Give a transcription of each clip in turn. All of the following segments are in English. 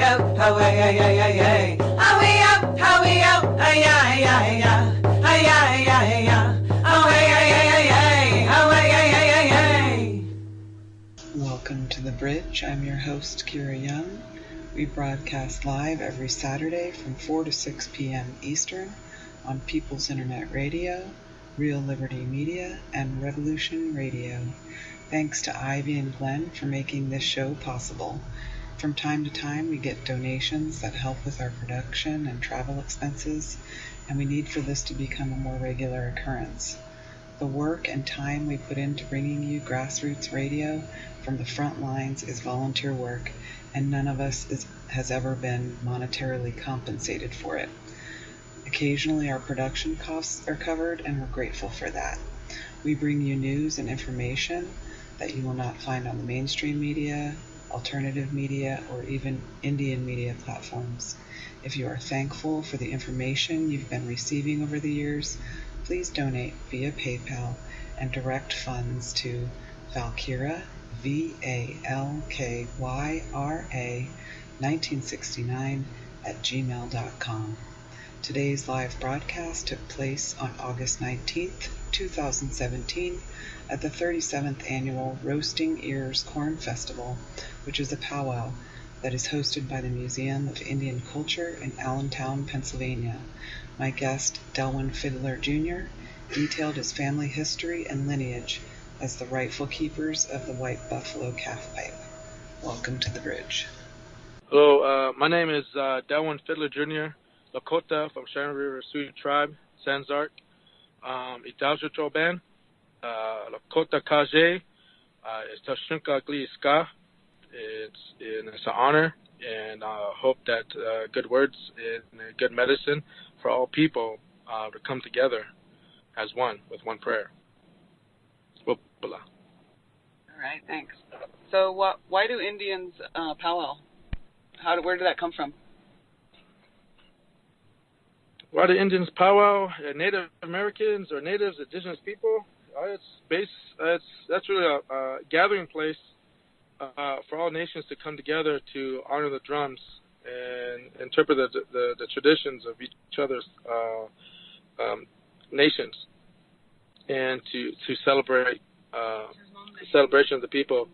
up, away, ay, ay, ay, ay. Away up, ay, ay, ay, ay, ay, ay, ay, ay. Away, ay, ay, ay, ay, away, ay, ay, ay, ay. Welcome to The Bridge. I'm your host, Kira Young. We broadcast live every Saturday from 4 to 6 p.m. Eastern on People's Internet Radio, Real Liberty Media, and Revolution Radio. Thanks to Ivy and Glenn for making this show possible. From time to time, we get donations that help with our production and travel expenses, and we need for this to become a more regular occurrence. The work and time we put into bringing you grassroots radio from the front lines is volunteer work, and none of us has ever been monetarily compensated for it. Occasionally, our production costs are covered, and we're grateful for that. We bring you news and information that you will not find on the mainstream media, alternative media, or even Indian media platforms. If you are thankful for the information you've been receiving over the years, please donate via PayPal and direct funds to Valkyra, VALKYRA 1969 at gmail.com. Today's live broadcast took place on August 19th, 2017 at the 37th Annual Roasting Ears Corn Festival, which is a powwow that is hosted by the Museum of Indian Culture in Allentown, Pennsylvania. My guest, Delwin Fiddler Jr., detailed his family history and lineage as the rightful keepers of the white buffalo calf pipe. Welcome to The Bridge. Hello, my name is Delwin Fiddler Jr., Lakota from Sharon River Sioux Tribe, Sanzark, Italja Choban, Lakota Kaje, it's Tashunka Gliiska. It's an honor, and I hope that good words and good medicine for all people to come together as one, with one prayer. All right, thanks. So why do Indians powwow? Where did that come from? Why do Indians powwow? Native Americans or natives, indigenous people? That's really a gathering place for all nations to come together to honor the drums and interpret the traditions of each other's nations, and to celebrate the celebration of the people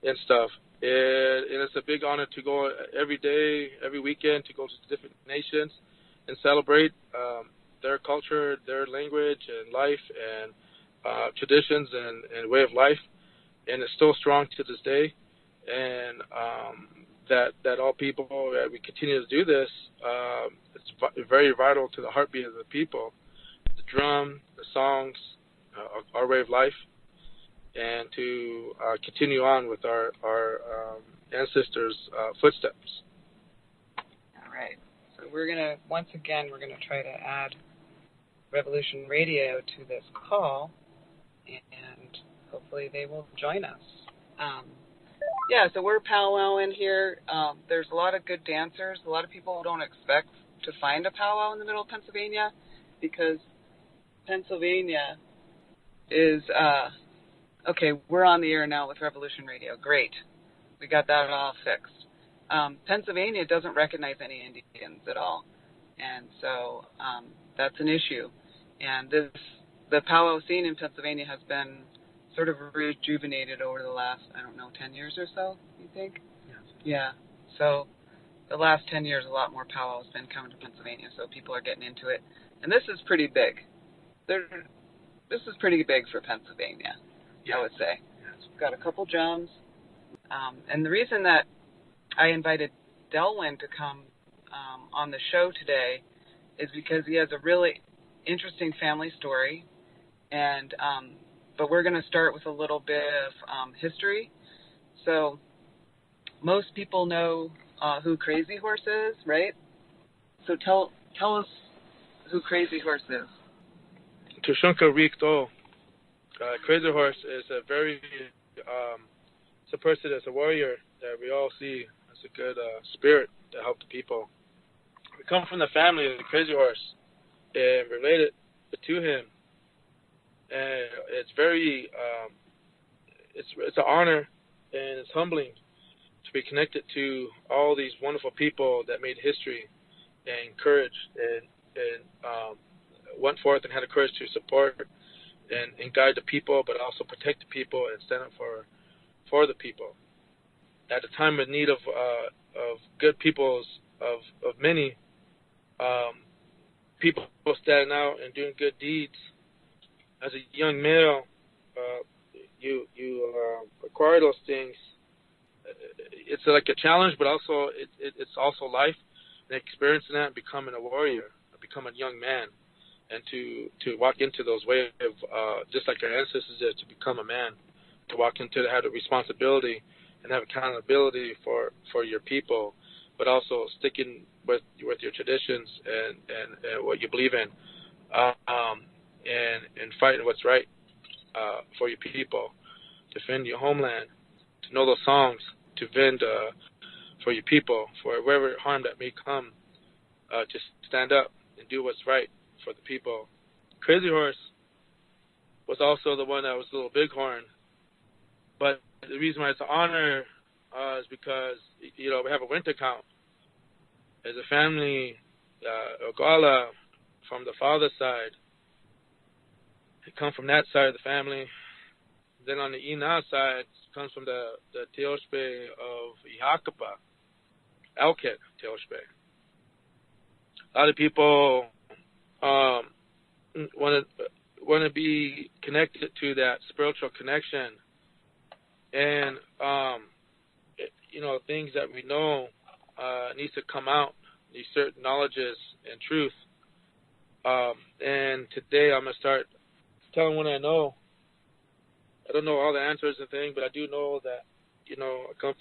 and stuff. And it's a big honor to go every day, every weekend, to go to different nations and celebrate their culture, their language and life and traditions and way of life. And it's still strong to this day. And that all people, we continue to do this. It's very vital to the heartbeat of the people. The drum, the songs, our way of life, and to continue on with our ancestors' footsteps. All right. So we're going to try to add Revolution Radio to this call, and hopefully they will join us. So we're powwowing here. There's a lot of good dancers. A lot of people don't expect to find a powwow in the middle of Pennsylvania, because Pennsylvania is, okay, we're on the air now with Revolution Radio. Great. We got that all fixed. Pennsylvania doesn't recognize any Indians at all, and so that's an issue. And the powwow scene in Pennsylvania has been sort of rejuvenated over the last, 10 years or so, you think? Yes. Yeah. So the last 10 years, a lot more powwow has been coming to Pennsylvania, so people are getting into it. And this is pretty big. This is pretty big for Pennsylvania, I would say. Yes. We've got a couple drums. And the reason that I invited Delwin to come on the show today is because he has a really interesting family story. And but we're going to start with a little bit of history. So most people know who Crazy Horse is, right? So tell us who Crazy Horse is. Tushunka Rikto. Crazy Horse is a very, it's a person that's a warrior that we all see as a good spirit to help the people. We come from the family of the Crazy Horse and related to him. And it's very, it's an honor and it's humbling to be connected to all these wonderful people that made history and encouraged and went forth and had the courage to support and guide the people, but also protect the people and stand up for the people. At a time of need of good peoples, of many people standing out and doing good deeds. As a young male, you acquire those things. It's like a challenge, but also it's also life and experiencing that and becoming a warrior, become a young man, and to walk into those ways of just like our ancestors did, to become a man, to walk into to have the responsibility and have accountability for your people, but also sticking with your traditions and what you believe in, and fighting what's right for your people, defend your homeland, to know those songs, to defend for your people, for whatever harm that may come, just stand up and do what's right for the people. Crazy Horse was also the one that was a little bighorn, but the reason why it's an honor is because, we have a winter count. As a family, Ogala, from the father's side, they come from that side of the family. Then on the Ina side, it comes from the Teoshbe of Ihakapa, Alkit Teoshbe. A lot of people want to be connected to that spiritual connection, and things that we know needs to come out, these certain knowledges and truth. And today I'm gonna start telling what I know. I don't know all the answers and things, but I do know that I come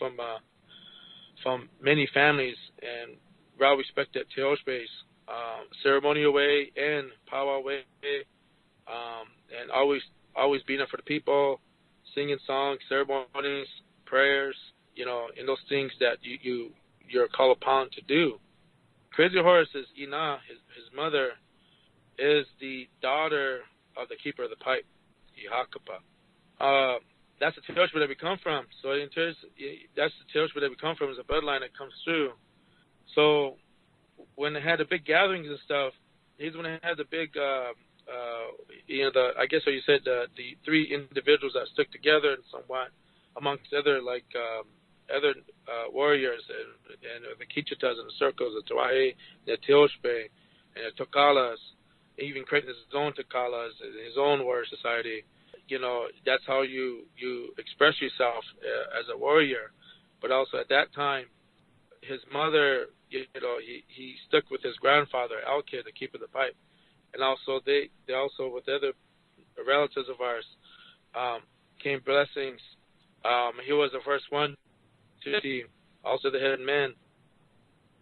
from many families and well respected Teoshbes, ceremonial way and powwow way, and always being there for the people, singing songs, ceremonies, prayers, in those things that you're called upon to do. Crazy Horse's Ina, his mother, is the daughter of the keeper of the pipe, Ihakapa. That's the Teoshbe that we come from. So that's the Teoshbe that we come from, is a bloodline that comes through. So when they had the big gatherings and stuff, he's when they had the big, I guess what you said, the three individuals that stuck together and somewhat amongst other warriors and the Kichitas and the circles, the Tawahe, the Teoshbe, and the Tokalas, even creating his own Tokalas, his own warrior society. That's how you express yourself as a warrior. But also at that time, his mother, he stuck with his grandfather, Alkid, the keeper of the pipe. And also they also, with other relatives of ours, came blessings. He was the first one to see, also the head man,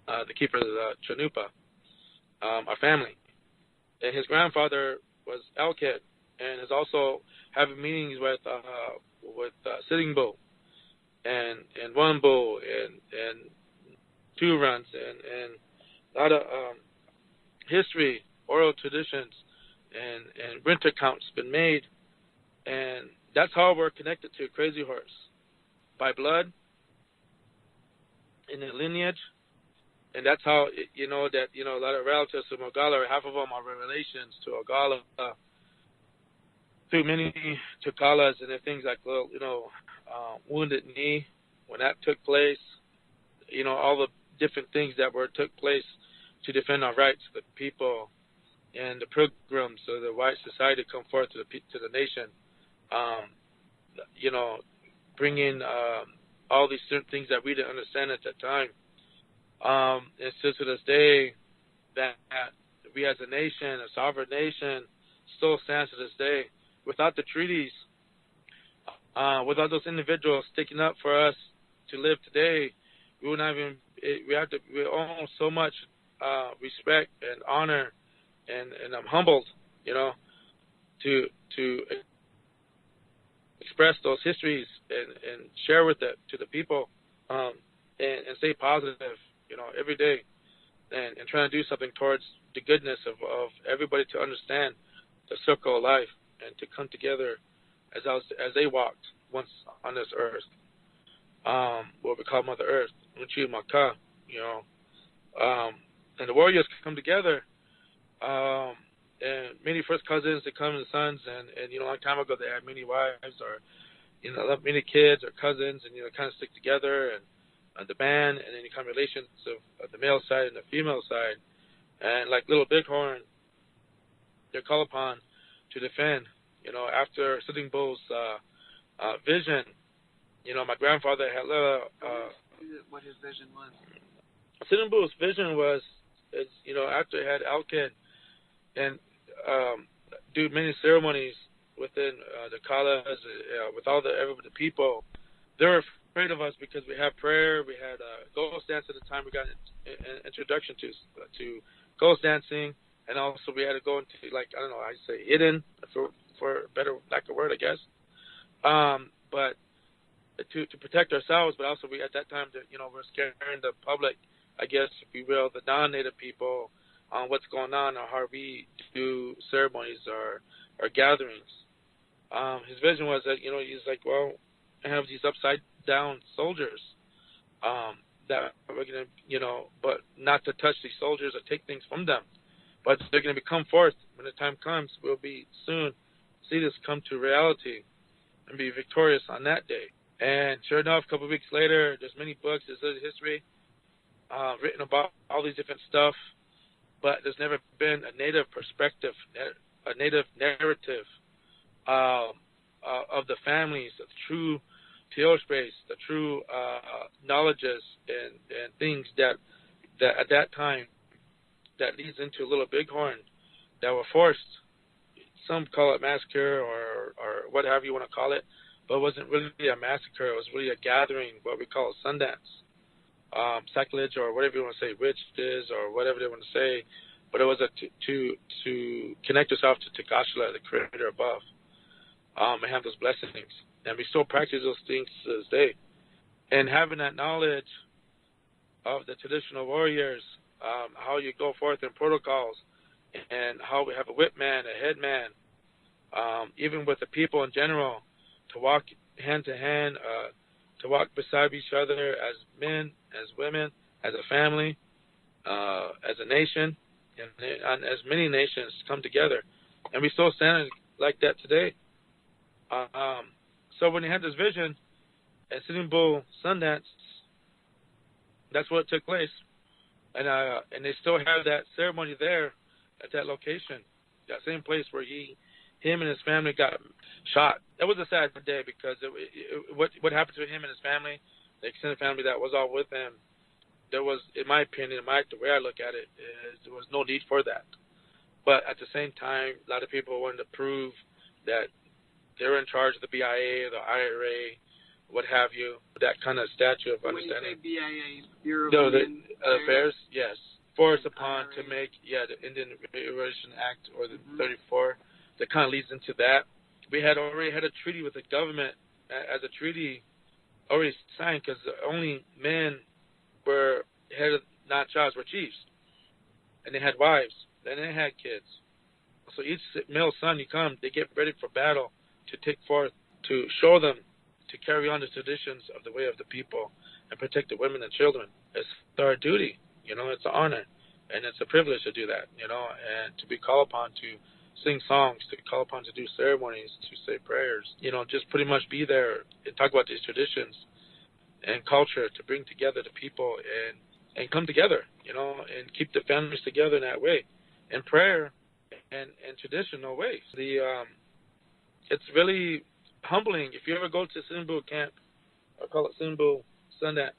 the keeper of the Chanupa, our family. And his grandfather was Alkid, and is also having meetings with Sitting Bull and One Bull and Two Runs and a lot of history, oral traditions, and winter counts been made, and that's how we're connected to Crazy Horse, by blood, in the lineage, and that's how a lot of relatives of Ogala, half of them are relations to Ogala, through many Tokalas and things like Wounded Knee, when that took place, all the different things that took place to defend our rights, the people, and the pilgrims of the white society come forth to the nation, bringing all these certain things that we didn't understand at that time. And still to this day, that we as a nation, a sovereign nation, still stands to this day. Without the treaties, without those individuals sticking up for us to live today, we would not even. We owe so much respect and honor, and I'm humbled, to express those histories and share with it to the people, and stay positive, every day, and trying to do something towards the goodness of everybody to understand the circle of life and to come together as they walked once on this earth. what we call Mother Earth, Uchi Maka, you know. And the warriors come together, and many first cousins, they come in sons, and you know, a long time ago they had many wives or, you know, many kids or cousins, and, you know, kind of stick together and the band, and then you come relations of the male side and the female side. And like Little Bighorn, they're called upon to defend, you know, after Sitting Bull's vision. You know, my grandfather had what his vision was. Sitting Bull's vision was, you know, after he had Alkid and do many ceremonies within the Kalas, with all the people, they were afraid of us because we had prayer, we had ghost dance at the time. We got an introduction to ghost dancing, and also we had to go into, like, I don't know, I say hidden for better lack of word, I guess. But to protect ourselves, but also we at that time, you know, we're scaring the public, I guess, if you will, the non-native people on what's going on or how we do ceremonies or gatherings. His vision was that, you know, he's like, well, I have these upside down soldiers that we're going to, you know, but not to touch these soldiers or take things from them, but they're going to come forth when the time comes. We'll be soon see this come to reality and be victorious on that day. And sure enough, a couple of weeks later, there's many books, there's history written about all these different stuff, but there's never been a native perspective, a native narrative of the families, the true Teospace, the true knowledges and things that at that time that leads into Little Bighorn that were forced. Some call it massacre or what have you want to call it, but it wasn't really a massacre. It was really a gathering, what we call a Sundance, sacrilege, or whatever you want to say, witches or whatever they want to say. But it was to connect yourself to Tekashla, the Creator above, and have those blessings. And we still practice those things to this day. And having that knowledge of the traditional warriors, how you go forth in protocols, and how we have a whip man, a head man, even with the people in general, to walk hand to hand, to walk beside each other as men, as women, as a family, as a nation, and as many nations come together. And we still stand like that today. So when he had this vision at Sitting Bull Sundance, that's what took place. And they still have that ceremony there at that location, that same place where him and his family got shot. That was a sad day because what happened to him and his family, the extended family that was all with him, there was, in my opinion, the way I look at it, is there was no need for that. But at the same time, a lot of people wanted to prove that they're in charge of the BIA, the IRA, what have you, that kind of statue of understanding. When you say BIA, Bureau No, of the Indian Affairs, yes. Forced upon to make, the Indian Reservation Act, or the 34, that kind of leads into that. We had already had a treaty with the government, as a treaty already signed, because the only men were head of not-chiefs were chiefs, and they had wives, and they had kids. So each male son they get ready for battle to take forth, to show them, to carry on the traditions of the way of the people and protect the women and children. It's our duty, you know, it's an honor, and it's a privilege to do that, you know, and to be called upon to sing songs, to be called upon to do ceremonies, to say prayers, you know, just pretty much be there and talk about these traditions and culture, to bring together the people and come together, you know, and keep the families together in that way. And prayer and traditional ways. It's really humbling. If you ever go to Simbu camp, I call it Simbu Sundance,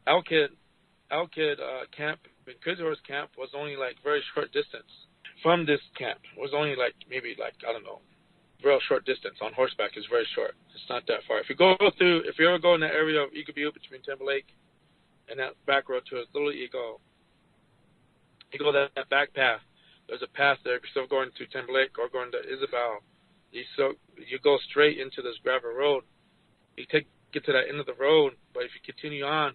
Alkid camp, and Kizor's camp was only like very short distance from this camp. It was only like maybe like, I don't know, real short distance on horseback is very short. It's not that far. If you ever go in that area of Eagle Butte between Timberlake and that back road to Little Eagle, you go that back path. There's a path there. If you're still going to Timberlake or going to Isabel, you go straight into this gravel road. You get to that end of the road, but if you continue on,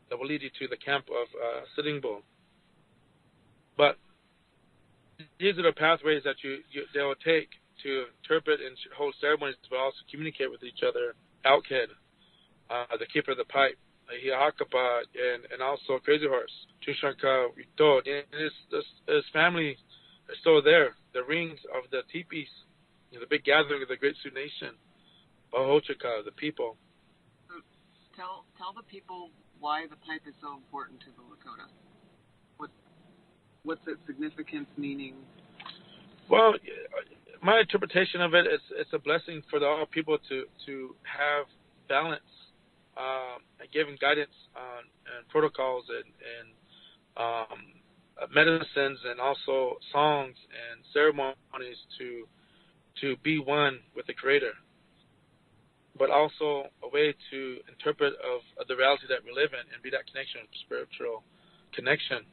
that will lead you to the camp of Sitting Bull. But these are the pathways that they will take to interpret and hold ceremonies, but also communicate with each other. Alkid, the keeper of the pipe, Hiakapa, and also Crazy Horse, Chushanka, Vito. And his family is still there. The rings of the teepees, the big gathering of the Great Sioux Nation, Bahochika, the people. Tell the people why the pipe is so important to the Lakota. What's its significance, meaning? Well, my interpretation of it is it's a blessing for all people to have balance, and giving guidance on and protocols and medicines and also songs and ceremonies to be one with the Creator, but also a way to interpret of the reality that we live in and be that connection, spiritual connection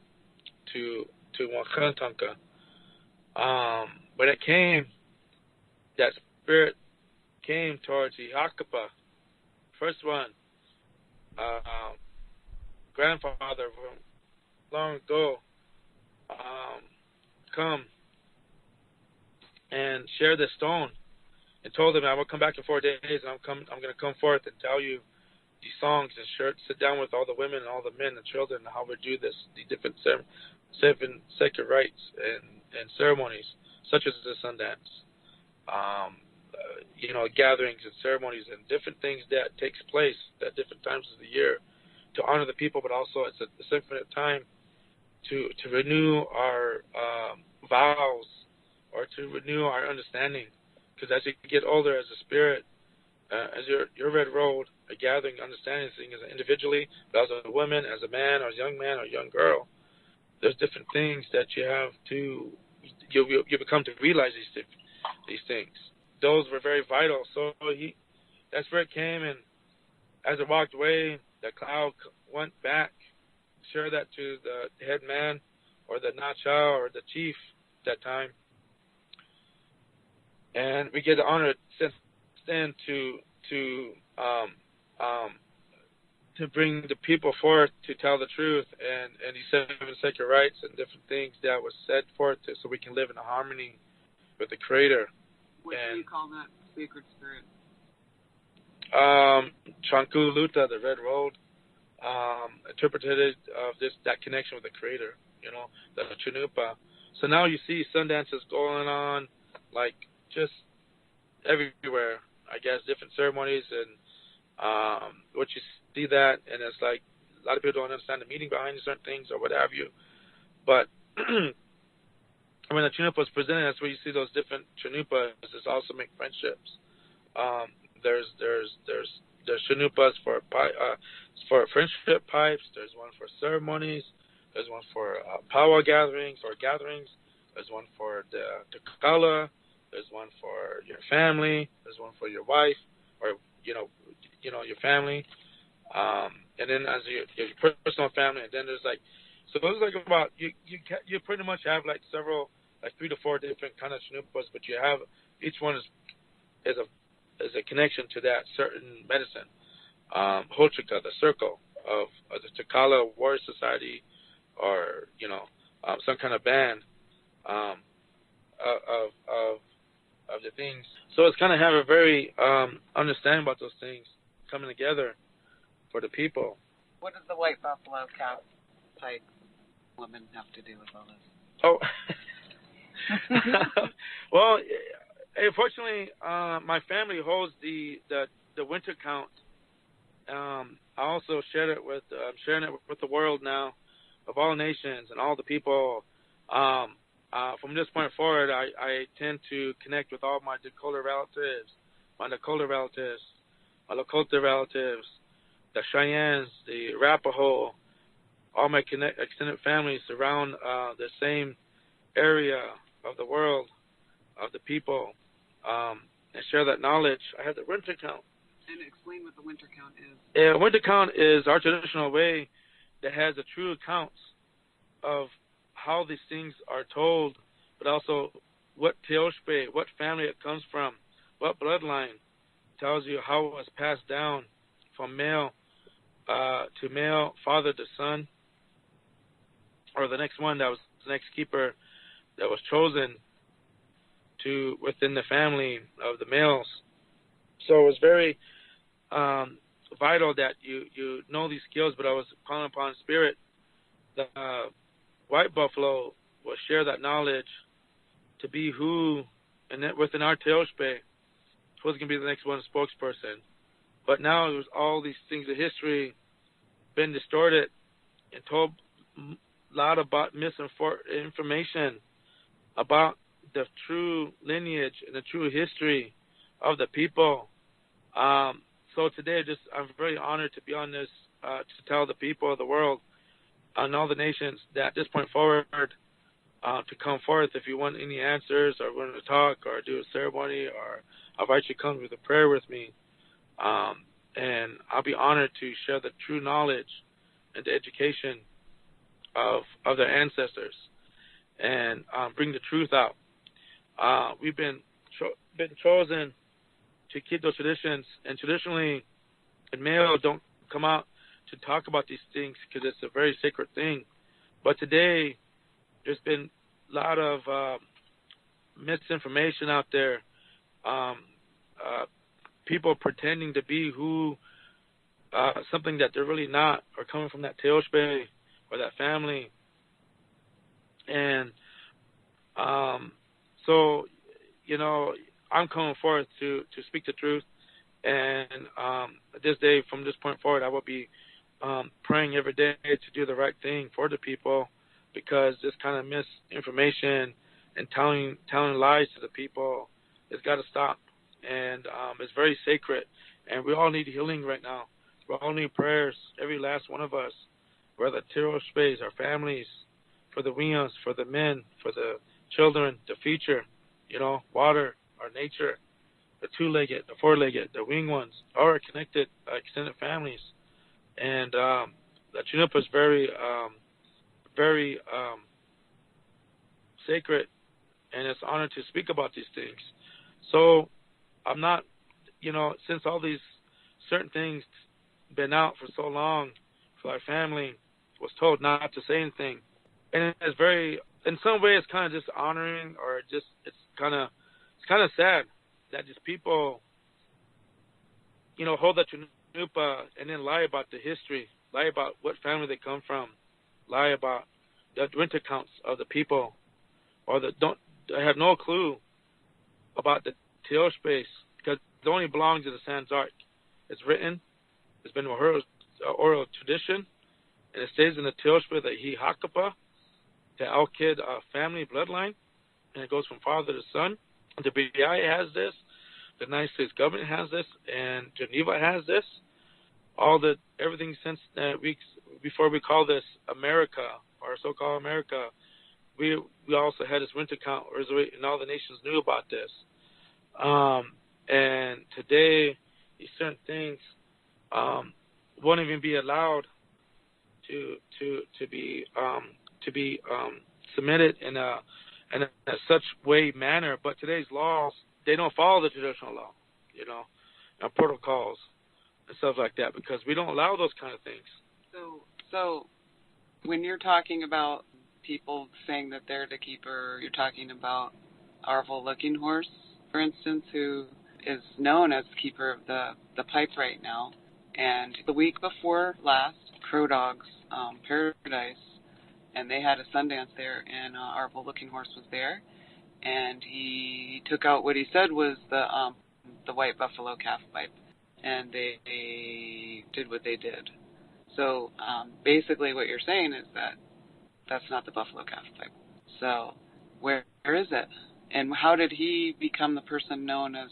to Wakantanka. When it came, that spirit came towards Ihakapa, first one, grandfather from long ago, come and share this stone, and told him, I will come back in 4 days, and I'm going to come forth and tell you these songs and sit down with all the women and all the men and children and how we do this, the different seven sacred rites and ceremonies, such as the Sundance, gatherings and ceremonies and different things that takes place at different times of the year to honor the people, but also it's a infinite time to renew our vows or to renew our understanding. Because as you get older as a spirit, as your red road, a gathering, understanding things individually, but as a woman, as a man, or a young man, or a young girl, there's different things that you have to, you become to realize these things. Those were very vital. So that spirit came, and as it walked away, the cloud went back, shared that to the head man, or the Nacha, or the chief at that time. And we get the honor since then to bring the people forth to tell the truth and these seven sacred rites and different things that was set forth so we can live in harmony with the Creator. What do you call that sacred spirit? Chanku Luta, the Red Road, interpreted of that connection with the Creator, the Chunupa. So now you see sundances going on, like just everywhere, I guess, different ceremonies, and what you see that, and it's like a lot of people don't understand the meaning behind certain things or what have you. But when the Chunupa is presented, that's where you see those different Chunupas. There's also make friendships. There's Chunupas for friendship pipes. There's one for ceremonies. There's one for power gatherings or gatherings. There's one for the Takala. There's one for your family. There's one for your wife, or your family, and then as your personal family. And then there's so there's about you pretty much have several 3 to 4 different kind of Chunupas, but you have each one is a connection to that certain medicine. Hochika, the circle of the Takala Warrior Society, or some kind of band of the things. So it's kind of have a very understanding about those things coming together for the people. What does the white buffalo cap pipe woman have to do with all this? Oh, well, unfortunately, my family holds the winter count. I also share it with sharing it with the world now, of all nations and all the people. From this point forward, I tend to connect with all my Dakota relatives, my Lakota relatives, the Cheyennes, the Arapaho, all my extended families around the same area of the world, of the people, and share that knowledge. I have the winter count. And explain what the winter count is. Winter count is our traditional way that has the true accounts of how these things are told, but also what Teoshpe, what family it comes from, what bloodline, tells you how it was passed down from male to male, father to son, or the next one that was the next keeper that was chosen to within the family of the males. So it was very vital that you know these skills, but I was calling upon Spirit. The white buffalo will share that knowledge to be who, and that within our Teoshpe, who's going to be the next one spokesperson. But now there's all these things of history been distorted and told a lot about misinformation about the true lineage and the true history of the people. So today, I'm very honored to be on this to tell the people of the world and all the nations that at this point forward to come forth if you want any answers or want to talk or do a ceremony, or I invite you to come with a prayer with me. And I'll be honored to share the true knowledge and the education of their ancestors and bring the truth out. We've been chosen to keep those traditions, and traditionally, and male don't come out to talk about these things because it's a very sacred thing. But today, there's been a lot of misinformation out there. People pretending to be who something that they're really not, or coming from that Teoshpe or that family. And so, I'm coming forth to speak the truth. And this day, from this point forward, I will be praying every day to do the right thing for the people, because this kind of misinformation and telling lies to the people has got to stop. And it's very sacred. And we all need healing right now. We all need prayers, every last one of us, whether Teoshpes, our families, for the Wians, for the men, for the children, the future, water, our nature, the two-legged, the four-legged, the winged ones, all are connected, extended families. And the Chunupa is very, very sacred, and it's an honor to speak about these things. So I'm not, since all these certain things been out for so long, for our family was told not to say anything. And it's very, in some way, it's kind of just honoring, or just, it's kind of sad that just people, hold that Chunupa and then lie about the history, lie about what family they come from, lie about the rent accounts of the people, or they have no clue about the Teoshpes, because it only belongs to the Sans Arc. It's written, it's been oral tradition, and it stays in the Teoshpe, the Hihakapa, the Alkid family bloodline, and it goes from father to son. The BI has this, the United States government has this, and Geneva has this. Everything since before we call this America, or so-called America, we also had this rent account, and all the nations knew about this. And today, these certain things won't even be allowed to be submitted in a such manner. But today's laws, they don't follow the traditional law, and protocols and stuff like that, because we don't allow those kind of things. So when you're talking about people saying that they're the keeper, you're talking about Arval Looking Horse, for instance, who is known as keeper of the pipe right now. And the week before last, Crow Dogs Paradise, and they had a Sundance there, and Arval Looking Horse was there, and he took out what he said was the white buffalo calf pipe, and they did what they did. So basically what you're saying is that that's not the buffalo calf pipe. So where is it? And how did he become the person known as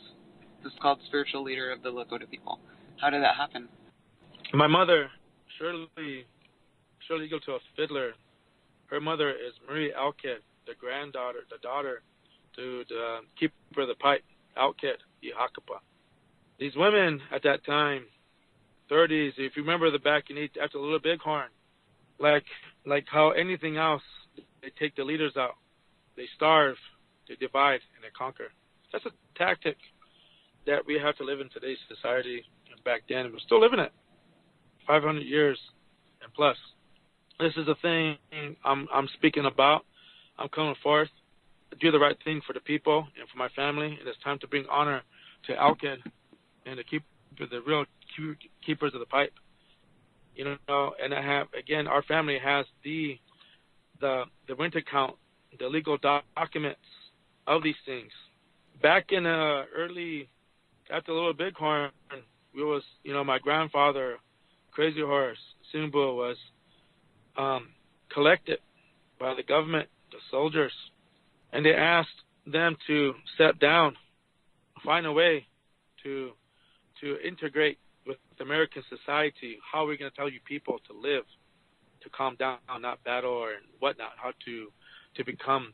this called spiritual leader of the Lakota people? How did that happen? My mother, Shirley Eagle to a Fiddler, her mother is Marie Alkid, the daughter to the keeper of the pipe, Alkid, Yahakapa. These women at that time, 30s, if you remember the back in after Little Bighorn, like how anything else, they take the leaders out, they starve, they divide, and they conquer. That's a tactic that we have to live in today's society. And back then, we're still living it. 500 years and plus. This is the thing I'm speaking about. I'm coming forth to do the right thing for the people and for my family. And it's time to bring honor to Alkid and to keep the real keepers of the pipe. And our family has the winter count, the legal documents of these things. Back in early, after Little Bighorn, my grandfather, Crazy Horse, Simbu, was collected by the government, the soldiers, and they asked them to step down, find a way to integrate with American society. How are we going to tell you people to live, to calm down, not battle or whatnot, how to become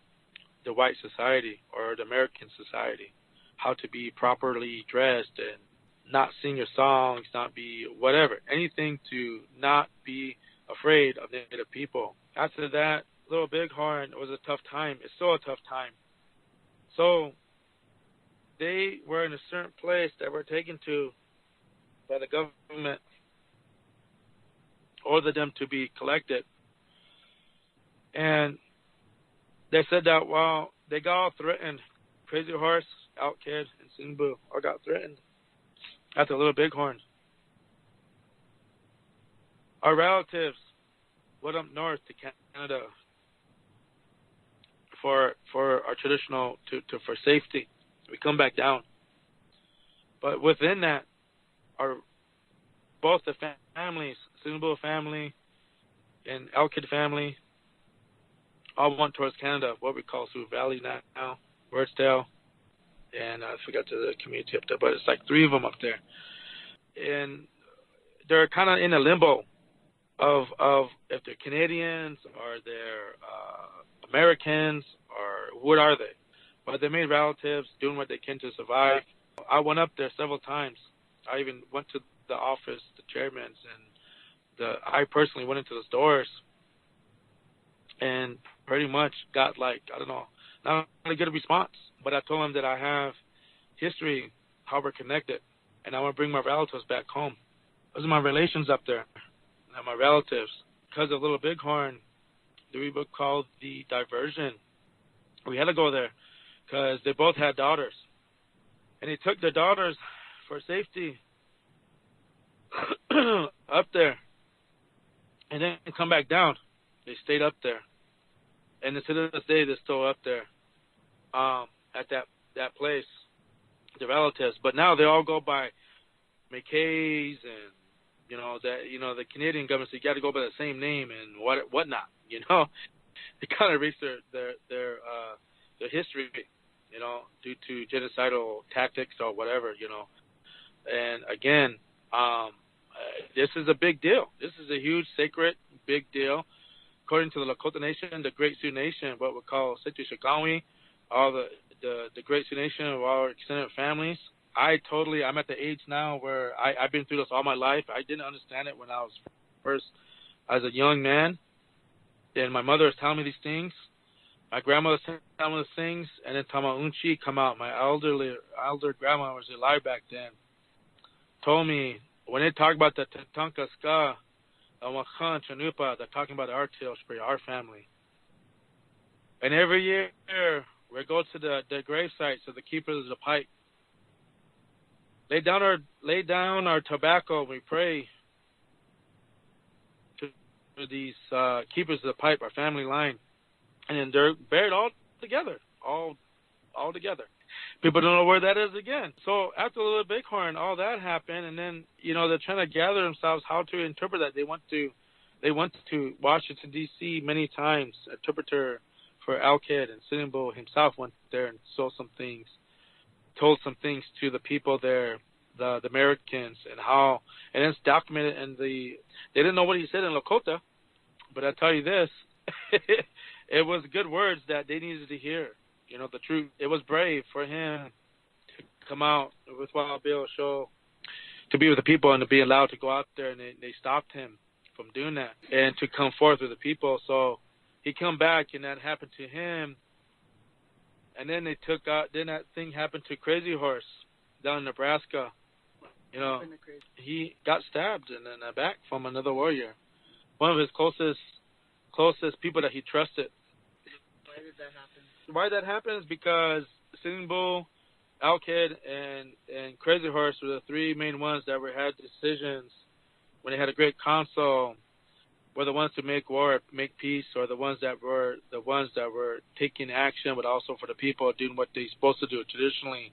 the white society or the American society, how to be properly dressed and not sing your songs, not be whatever, anything to not be afraid of Native people. After that, Little Bighorn was a tough time. It's still a tough time. So they were in a certain place that were taken to by the government, ordered them to be collected. And they said that while they got all threatened, Crazy Horse, Out Kid, and Simbu all got threatened after Little Bighorn. Our relatives went up north to Canada for our traditional, for safety. We come back down. But within that, both the families, Simbu family and Elkid family, all went towards Canada, what we call Sioux Valley now, Wordsdale, and I forgot the community up there, but it's like 3 of them up there. And they're kind of in a limbo of if they're Canadians or they're Americans or what are they. But they made relatives doing what they can to survive. I went up there several times. I even went to the office, the chairman's, and I personally went into the stores and pretty much got not a good response. But I told them that I have history, how we're connected, and I want to bring my relatives back home. Those are my relations up there, and my relatives. Because of Little Bighorn, we were called the diversion. We had to go there because they both had daughters. And they took their daughters for safety up there and then come back down. They stayed up there. And to this day, they're still up there at that place, the relatives. But now they all go by McKay's and, the Canadian government said you got to go by the same name and whatnot, They kind of erased their history, due to genocidal tactics or whatever, And again, this is a big deal. This is a huge, sacred, big deal. According to the Lakota Nation, the Great Sioux Nation, what we call Situ Shikawi, all the Great Sioux Nation of our extended families, I'm at the age now where I've been through this all my life. I didn't understand it when I was first as a young man. And my mother was telling me these things. My grandmother was telling me these things. And then Tama Unchi come out. My elder grandma was alive back then. Told me, when they talk about the Tatanka Ska, Wakhan, Chanupa, they're talking about our Tilshbury, our family. And every year, we go to the grave sites of the keepers of the pipe. Lay down our tobacco. We pray to these keepers of the pipe, our family line, and then they're buried all together, all together. People don't know where that is again. So after Little Bighorn, all that happened, and then they're trying to gather themselves how to interpret that. They went to Washington D.C. many times. An interpreter for Al-Qaeda and Sinimbo himself went there and told some things to the people there, the Americans, and it's documented. And they didn't know what he said in Lakota, but I tell you this, it was good words that they needed to hear. The truth. It was brave for him to come out with Wild Bill Show, to be with the people and to be allowed to go out there, and they stopped him from doing that and to come forth with the people. So he come back, and that happened to him. And then then that thing happened to Crazy Horse down in Nebraska. He got stabbed in the back from another warrior, one of his closest people that he trusted. Why did that happen? Why that happens? Because Sitting Bull Elkhead and Crazy Horse were the three main ones that had decisions when they had a great council. Were the ones to make war, make peace, or the ones that were taking action, but also for the people doing what they're supposed to do traditionally,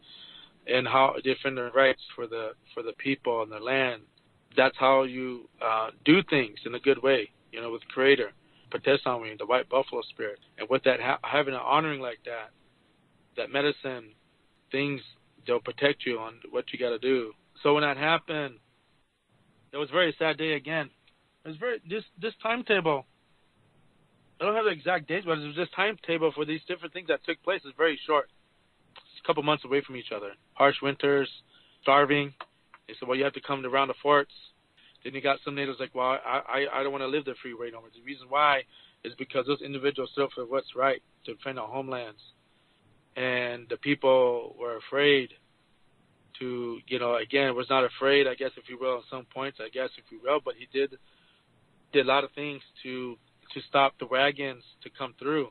and how defend their rights for the people and the land. That's how you do things in a good way, with Creator, Patesami, the White Buffalo Spirit, and with that having an honoring like that medicine, things they'll protect you on what you got to do. So when that happened, it was a very sad day again. It was this timetable. I don't have the exact dates, but it was this timetable for these different things that took place is very short. It's a couple months away from each other. Harsh winters, starving. They said, well, you have to come around the forts. Then you got some natives like, well, I don't want to live the free way no more. The reason why is because those individuals stood for what's right to defend our homelands. And the people were afraid to, again, was not afraid, I guess, if you will, at some points, I guess, if you will, but he did a lot of things to stop the wagons to come through.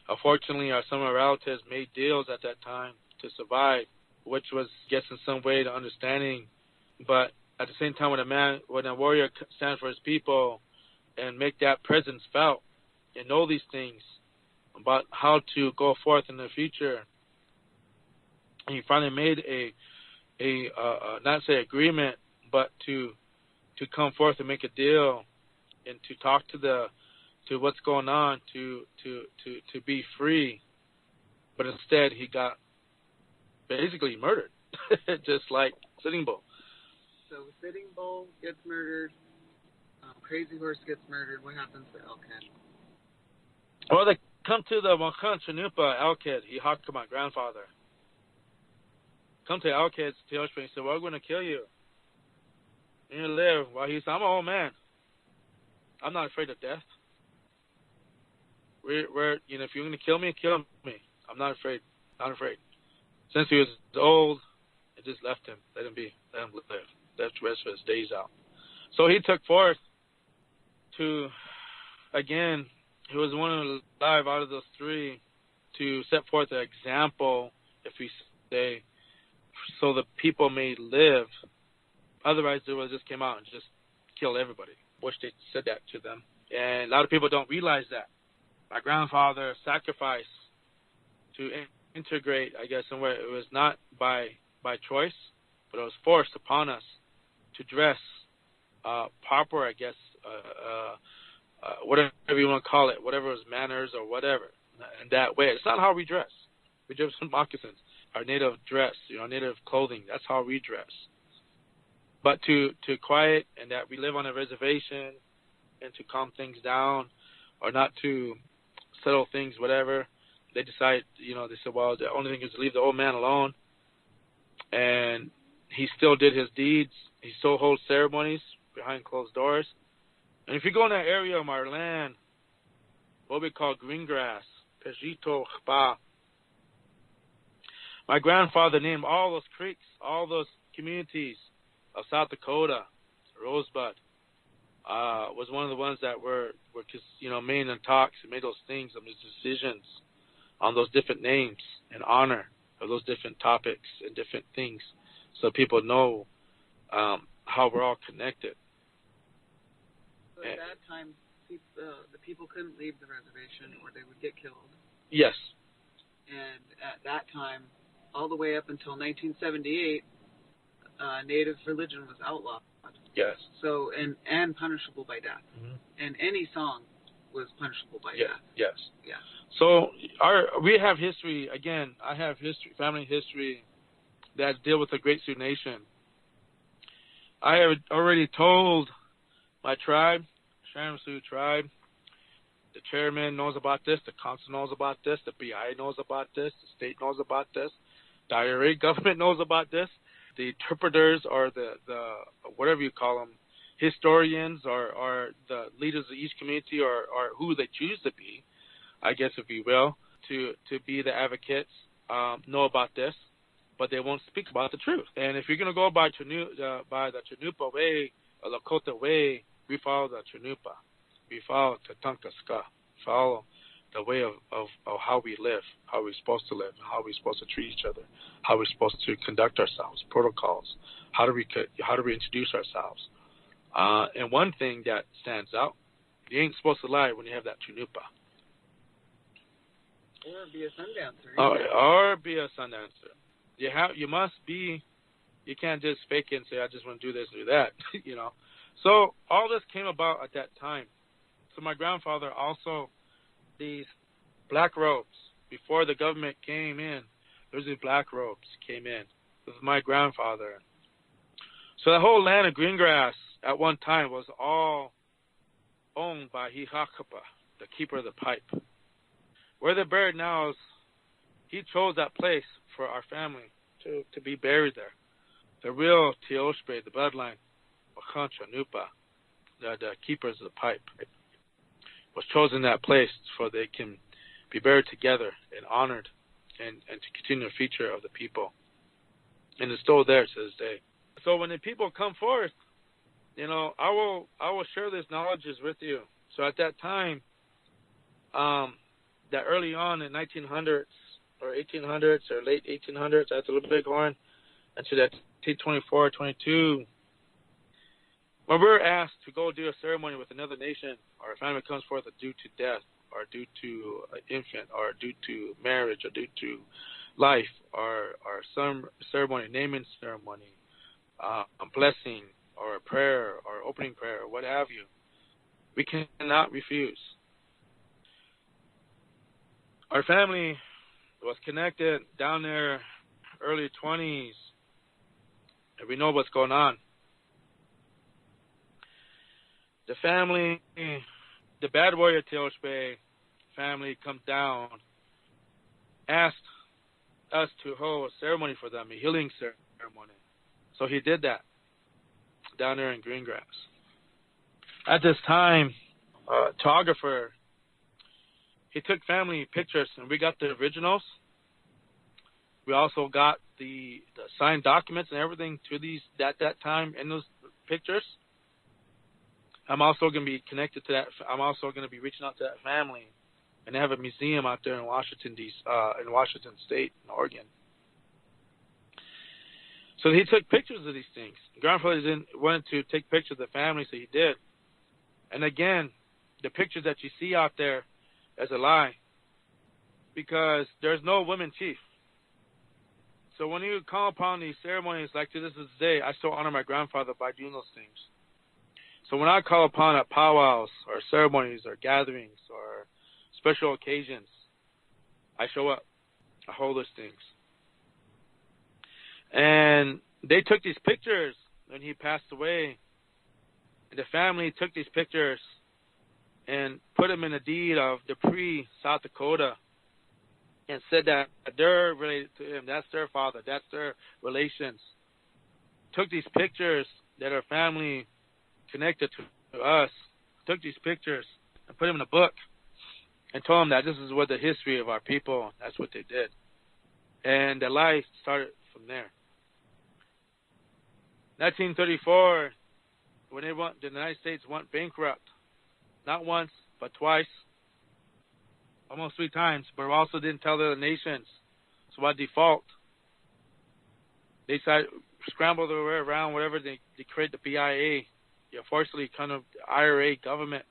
Unfortunately, some of our relatives made deals at that time to survive, which was, I guess, in some way the understanding. But at the same time, when a warrior stands for his people and make that presence felt and know these things about how to go forth in the future, and he finally made a not say agreement, but to come forth and make a deal and to talk to what's going on to be free, but instead he got basically murdered, just like Sitting Bull. So Sitting Bull gets murdered, Crazy Horse gets murdered. What happens to Elkhead? Well, they come to the Wakan Chanupa Elkhead. He hawked my grandfather. Come to Elkhead's tail spring and said, well, we're going to kill you. You're going to live. Well, he said, I'm an old man. I'm not afraid of death. If you're going to kill me, kill me. I'm not afraid. Not afraid. Since he was old, it just left him. Let him be. Let him live. Left the rest of his days out. So he took forth to, again, he was one of the alive out of those three to set forth an example, if we say, so the people may live. Otherwise, they would have just came out and just killed everybody. Wish they said that to them. And a lot of people don't realize that. My grandfather sacrificed to integrate, I guess, somewhere. It was not by choice, but it was forced upon us to dress proper, I guess, whatever you want to call it, whatever was manners or whatever, in that way. It's not how we dress. We dress in moccasins, our native dress, native clothing. That's how we dress. But to quiet and that we live on a reservation and to calm things down or not to settle things, whatever, they decide, they said, well, the only thing is to leave the old man alone. And he still did his deeds. He still holds ceremonies behind closed doors. And if you go in that area of our land, what we call green grass, Pejito Chpa, my grandfather named all those creeks, all those communities of South Dakota. Rosebud was one of the ones that were made in talks and made those things, those decisions on those different names in honor of those different topics and different things, so people know how we're all connected. So at that time, the people couldn't leave the reservation or they would get killed. Yes. And at that time, all the way up until 1978, Native religion was outlawed. Yes. So and punishable by death. Mm-hmm. And any song was punishable by death. Yes. Yeah. So we have history. Again, I have family history that deal with the Great Sioux Nation. I have already told my tribe, Sharon Sioux tribe, the chairman knows about this, the council knows about this, the BI knows about this, the state knows about this, the IRA government knows about this, the interpreters or the whatever you call them, historians or the leaders of each community or who they choose to be, I guess if you will, to be the advocates, know about this, but they won't speak about the truth. And if you're going to go by the Chanupa way, or Lakota way, we follow the Chanupa. We follow Tatanka Ska. Follow the way of how we live, how we're supposed to live, how we're supposed to treat each other, how we're supposed to conduct ourselves, protocols, how do we introduce ourselves. And one thing that stands out, you ain't supposed to lie when you have that chunupa. Or be a sundancer. Or be a sundancer. You must be. You can't just fake it and say, I just want to do this and do that, you know. So all this came about at that time. So my grandfather also, these black robes, before the government came in, there was these black robes came in. This is my grandfather. So the whole land of Greengrass at one time was all owned by Hihakapa, the keeper of the pipe. Where they're buried now is, he chose that place for our family to be buried there. The real Teoshpe, the bloodline, Wakancha, Nupa, the keepers of the pipe, was chosen that place so they can be buried together and honored and to continue the future of the people. And it's still there to this day. So when the people come forth, you know, I will share these knowledges with you. So at that time, that early on in 1900s or 1800s or late 1800s, after the Little Bighorn, and to that T-24, 22, when we're asked to go do a ceremony with another nation, or a family comes forth due to death, or due to an infant, or due to marriage, or due to life, or some ceremony, naming ceremony, a blessing, or a prayer, or opening prayer, or what have you, we cannot refuse. Our family was connected down there early 20s, and we know what's going on. The family, the Bad Warrior Teoshpe family comes down, asked us to hold a ceremony for them, a healing ceremony. So he did that down there in Greengrass. At this time, a photographer, he took family pictures, and we got the originals. We also got the signed documents and everything to these at that time in those pictures. I'm also going to be connected to that. I'm also going to be reaching out to that family, and they have a museum out there in Washington State, in Oregon. So he took pictures of these things. Grandfather wanted to take pictures of the family, so he did. And again, the pictures that you see out there is a lie, because there's no women chief. So when you call upon these ceremonies like this day, I still honor my grandfather by doing those things. So when I call upon at powwows or ceremonies or gatherings or special occasions, I show up. I hold those things. And they took these pictures when he passed away. And the family took these pictures and put them in a deed of the pre-South Dakota, and said that they're related to him. That's their father. That's their relations. Took these pictures that our family connected to us, took these pictures and put them in a book and told them that this is what the history of our people, that's what they did. And the life started from there. 1934, when the United States went bankrupt, not once, but twice, almost 3 times, but also didn't tell the other nations. So by default, they decided scrambled their way around whatever they create the BIA, unfortunately kind of IRA government.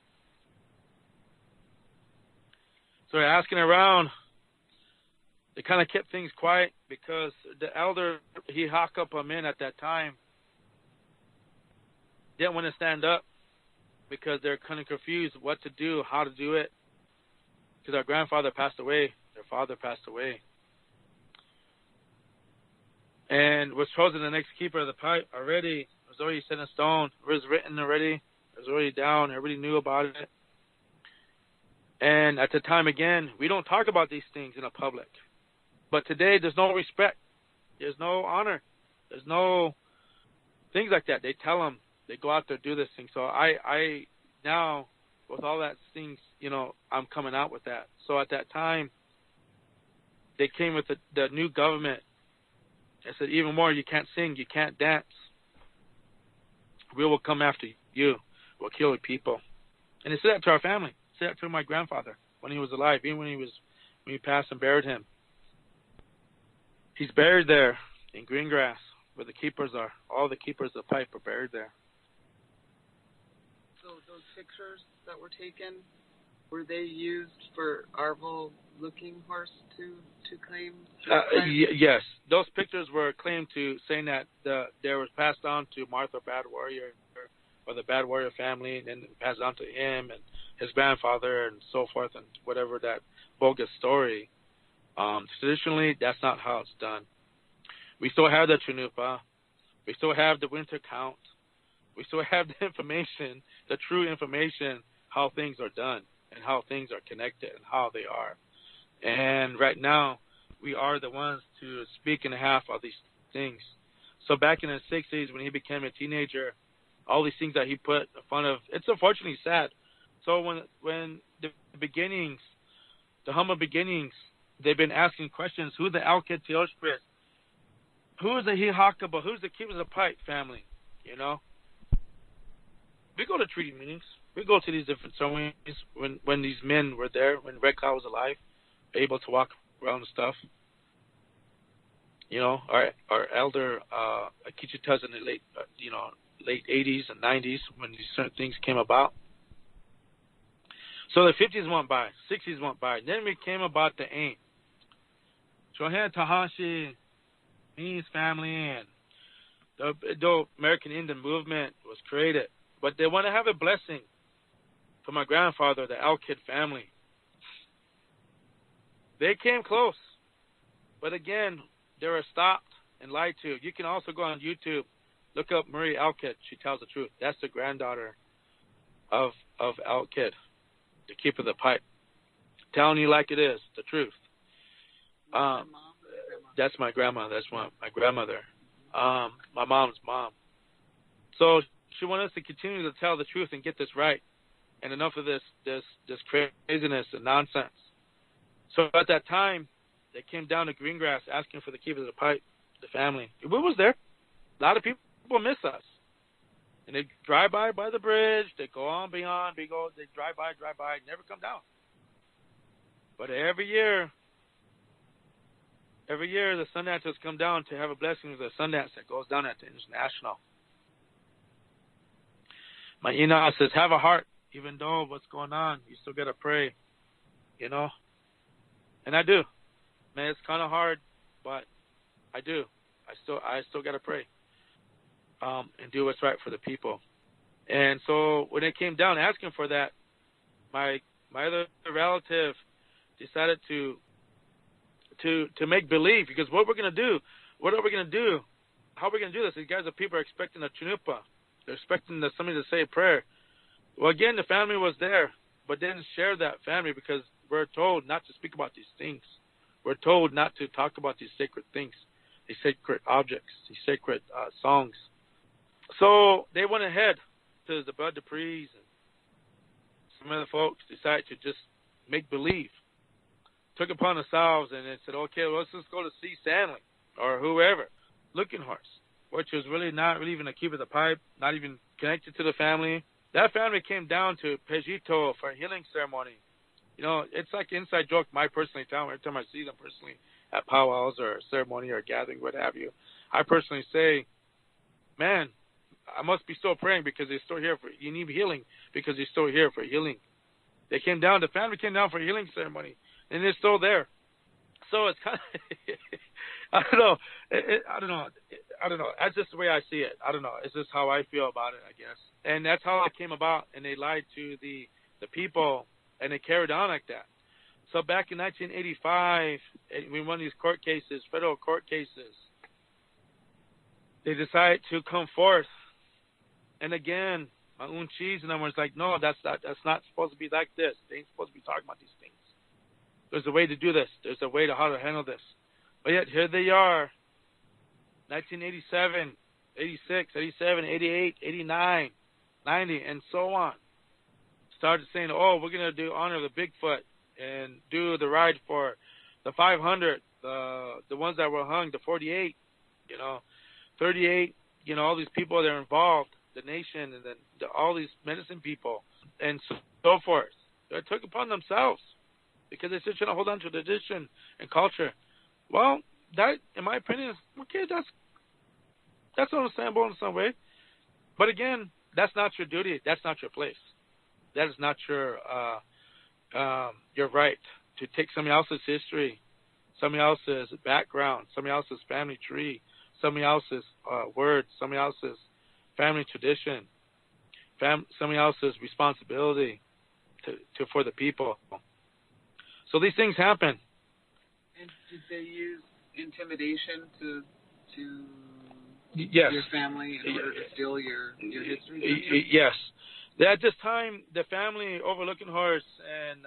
So they're asking around. They kind of kept things quiet because the elder, he hocked up a man at that time, didn't want to stand up because they're kind of confused what to do, how to do it. Because our grandfather passed away, their father passed away. And was chosen the next keeper of the pipe already. It was already set in stone. It was written already. It was already down. Everybody knew about it. And at the time, again, we don't talk about these things in the public. But today, there's no respect. There's no honor. There's no things like that. They tell them. They go out there do this thing. So I now, with all that things, I'm coming out with that. So at that time, they came with the new government. They said, even more, you can't sing, you can't dance. We will come after you. We'll kill your people. And they said that to our family. They said that to my grandfather. when he was alive, even when he passed and buried him. He's buried there in green grass where the keepers are. All the keepers of the pipe are buried there. So those pictures that were taken, were they used for Arvel Looking Horse to claim? Yes, those pictures were claimed to saying that they were passed on to Martha Bad Warrior or the Bad Warrior family, and then passed on to him and his grandfather and so forth, and whatever that bogus story. Traditionally, that's not how it's done. We still have the Chunupa. We still have the winter count. We still have the information, the true information, how things are done and how things are connected and how they are. And right now, we are the ones to speak in behalf of these things. So back in the 60s, when he became a teenager, all these things that he put in front of, it's unfortunately sad. So when the beginnings, the humble beginnings, they've been asking questions, who the Alkid Teoshpris, who is the Hihakaba, who's the Keepers of Pipe family, you know? We go to treaty meetings. We go to these different ceremonies when these men were there, when Red Cloud was alive, able to walk around and stuff. You know, our elder Akichitas in the late 80s and 90s when these certain things came about. So the 50s went by, 60s went by. Then we came about the aim. Shohen Tahashi, his family, and the American Indian movement was created. But they want to have a blessing for my grandfather, the Alkid family. They came close. But again, they were stopped and lied to. You can also go on YouTube, look up Marie Alkid. She tells the truth. That's the granddaughter of Alkid, the keeper of the pipe. Telling you like it is, the truth. That's my grandma. That's my grandmother. My mom's mom. So she wanted us to continue to tell the truth and get this right. And enough of this craziness and nonsense. So at that time, they came down to Greengrass asking for the keepers of the pipe, the family. We was there. A lot of people miss us. And they drive by the bridge. They go on beyond. They drive by, never come down. But every year the Sundancers come down to have a blessing of the Sundance that goes down at the International. My Ina says, have a heart, even though what's going on, you still got to pray, you know. And I do. Man, it's kind of hard, but I do. I still got to pray and do what's right for the people. And so when they came down asking for that, my other relative decided to make believe, because what are we going to do? How are we going to do this? These guys, the people are expecting a chunupa. They're expecting somebody to say a prayer. Well, again, the family was there, but didn't share that family because we're told not to speak about these things. We're told not to talk about these sacred things, these sacred objects, these sacred songs. So they went ahead to the Bud Duprees and some other folks decided to just make believe. Took upon themselves and they said, okay, well, let's just go to see Stanley or whoever, Looking Horse, which was really not really even a keeper of the pipe, not even connected to the family. That family came down to Pejito for a healing ceremony. You know, it's like an inside joke my personally tell every time I see them personally at powwows or a ceremony or a gathering, what have you. I personally say, man, I must be still praying because they're still here you need healing because they're still here for healing. The family came down for a healing ceremony, and they're still there. So it's kind of, I don't know. That's just the way I see it. I don't know. It's just how I feel about it, I guess. And that's how it came about, and they lied to the people, and they carried on like that. So back in 1985, we won these court cases, federal court cases. They decided to come forth. And again, my own cheese and I was like, no, that's not supposed to be like this. They ain't supposed to be talking about these things. There's a way to do this. There's a way to how to handle this. But yet here they are, 1987, 86, 87, 88, 89, 90, and so on. Started saying, oh, we're going to do honor the Bigfoot and do the ride for the 500, the ones that were hung, the 48, 38, all these people that are involved, the nation, and then all these medicine people, and so forth. They took upon themselves because they still trying to hold on to tradition and culture. Well, that, in my opinion, is okay. That's understandable in some way. But again, that's not your duty. That's not your place. That is not your right to take somebody else's history, somebody else's background, somebody else's family tree, somebody else's words, somebody else's family tradition, somebody else's responsibility to for the people. So these things happen. And did they use intimidation to yes. your family in order to steal your history? Yes. At this time, the family over Luckenhorst and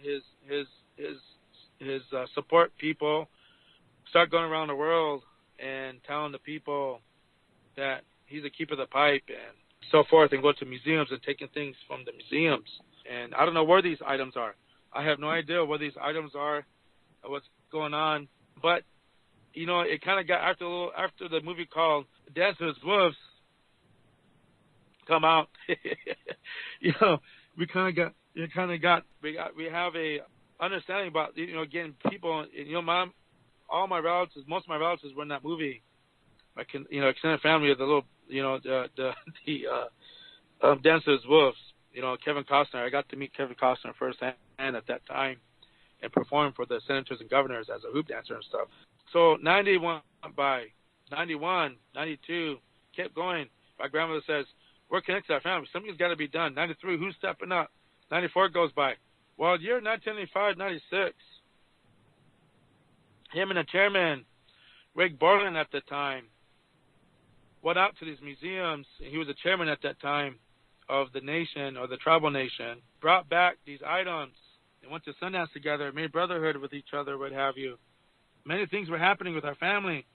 his support people start going around the world and telling the people that he's a keeper of the pipe and so forth, and go to museums and taking things from the museums. And I don't know where these items are. I have no idea where these items are, or what's going on. But you know, it kind of got after the movie called Dance with Wolves come out. You know, we have a understanding about, you know, getting people. You know, most of my relatives were in that movie. Extended family of the little, you know, the Dance with Wolves. You know, Kevin Costner. I got to meet Kevin Costner firsthand at that time, and perform for the senators and governors as a hoop dancer and stuff. So 91 went by, 91, 92, kept going. My grandmother says, we're connected to our family. Something's got to be done. 93, who's stepping up? 94 goes by. Well, year 1995, 96, him and the chairman, Rick Borland at the time, went out to these museums. He was the chairman at that time of the nation, or the tribal nation, brought back these items. They went to Sundance together, made brotherhood with each other, what have you. Many things were happening with our family.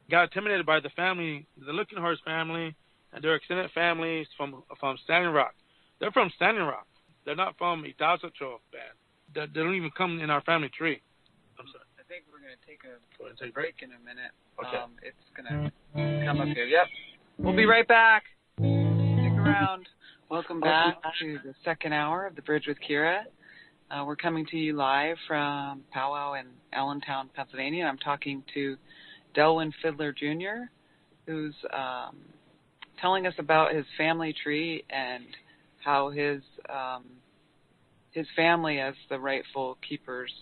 Got intimidated by the family, the Luckenhorst family, and their extended families from Standing Rock. They're from Standing Rock. They're not from Itazocho band. They don't even come in our family tree. I'm sorry. I think we're going to take a break in a minute. Okay. It's going to come up here. Yep. We'll be right back. Stick around. Welcome back to the second hour of The Bridge with Kira. We're coming to you live from Powwow in Allentown, Pennsylvania. I'm talking to Delwin Fiddler Jr., who's telling us about his family tree and how his family, as the rightful keepers,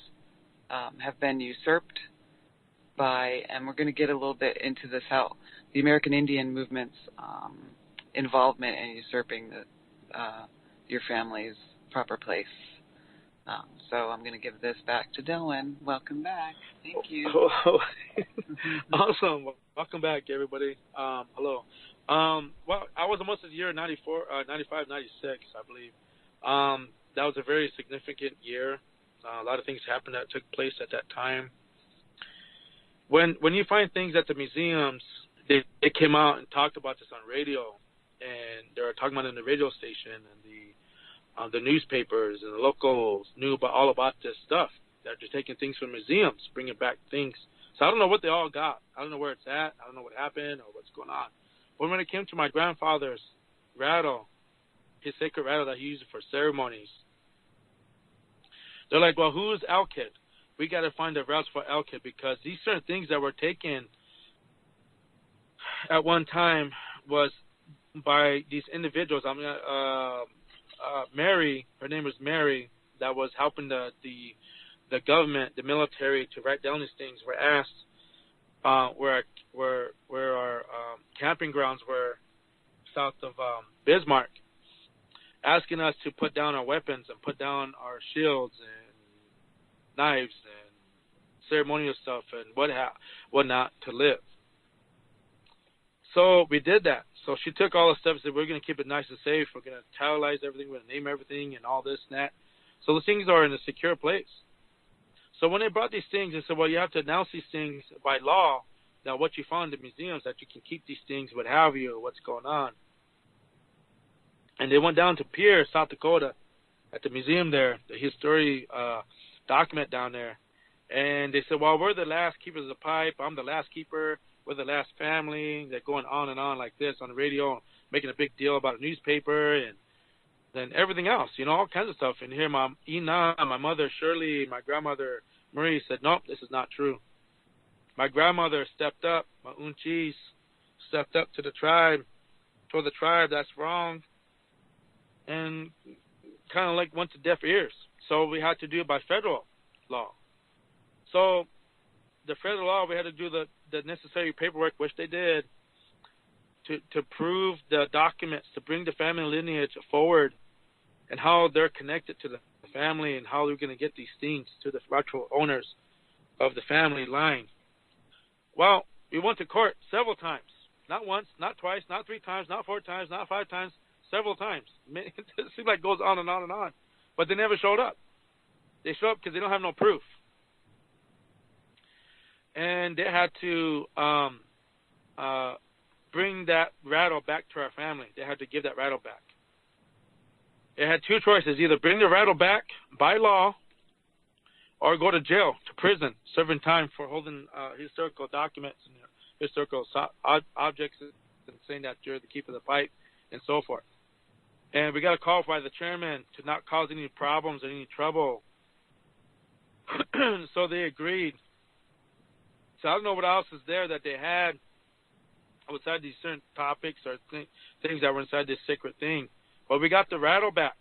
have been usurped by, and we're going to get a little bit into this, how the American Indian movement's involvement in usurping your family's proper place. So I'm going to give this back to Delwin. Welcome back. Thank you. Awesome. Welcome back, everybody. Hello. Well, I was most of the year 94, 95, 96, I believe. That was a very significant year. A lot of things happened that took place at that time. When you find things at the museums, they came out and talked about this on radio, and they were talking about it in the radio station, and the newspapers and the locals knew all about this stuff. They're just taking things from museums, bringing back things. So I don't know what they all got. I don't know where it's at. I don't know what happened or what's going on. But when it came to my grandfather's rattle, his sacred rattle that he used for ceremonies, they're like, well, who's Elkid? We got to find the routes for Elkid, because these certain things that were taken at one time was by these individuals. I mean, Mary, her name was Mary, that was helping the government, the military, to write down these things. Were asked where our camping grounds were south of Bismarck, asking us to put down our weapons and put down our shields and knives and ceremonial stuff and whatnot to live. So we did that. So she took all the steps and said, we're going to keep it nice and safe. We're going to totalize everything. We're going to name everything and all this and that. So the things are in a secure place. So when they brought these things, they said, well, you have to announce these things by law. Now, what you found in the museums, that you can keep these things, what have you, what's going on. And they went down to Pierre, South Dakota, at the museum there, the history document down there. And they said, well, we're the last keepers of the pipe. I'm the last keeper. We're the last family. They're going on and on like this on the radio, making a big deal about a newspaper. And and everything else, all kinds of stuff. And here my Ina, my mother Shirley, my grandmother Marie said, nope, this is not true. My grandmother stepped up, my Unchis stepped up to the tribe, told the tribe that's wrong, and kind of like went to deaf ears. So we had to do it by federal law. So the federal law, we had to do the necessary paperwork, which they did, to prove the documents, to bring the family lineage forward and how they're connected to the family and how they're going to get these things to the rightful owners of the family line. Well, we went to court several times. Not once, not twice, not 3 times, not 4 times, not 5 times, several times. It seems like it goes on and on and on. But they never showed up. They show up because they don't have no proof. And they had to bring that rattle back to our family. They had to give that rattle back. They had 2 choices, either bring the rattle back by law or go to jail, to prison, serving time for holding historical documents and historical objects and saying that you're the keeper of the pipe and so forth. And we got a call by the chairman to not cause any problems or any trouble. So they agreed. So I don't know what else is there that they had outside these certain topics or things that were inside this sacred thing. But we got the rattle back.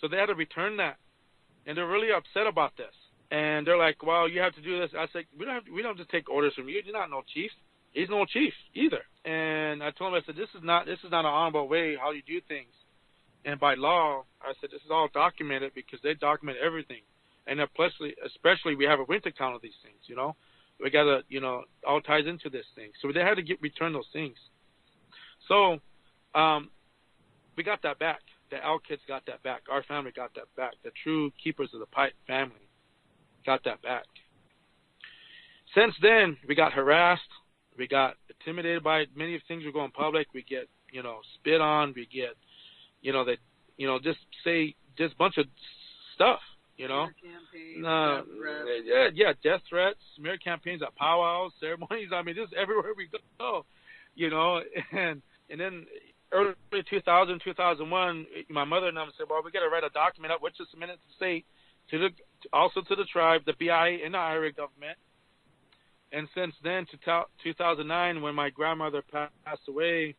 So they had to return that. And they're really upset about this. And they're like, well, you have to do this. I said, we don't have to take orders from you. You're not no chief. He's no chief either. And I told him, I said, this is not an honorable way how you do things. And by law, I said, this is all documented because they document everything. And especially we have a winter count of these things, We got to, all ties into this thing. So they had to return those things. So we got that back. The L kids got that back. Our family got that back. The true keepers of the pipe family got that back. Since then, we got harassed. We got intimidated by many things. We go in public. We get, spit on. We get, just say just a bunch of stuff, death threats, smear campaigns at powwows, ceremonies. I mean, just everywhere we go, and then early 2000, 2001, my mother and I said, well, we got to write a document up, which is submitted to the state, also to the tribe, the BIA, and the IRA government. And since then, to 2009, when my grandmother passed away,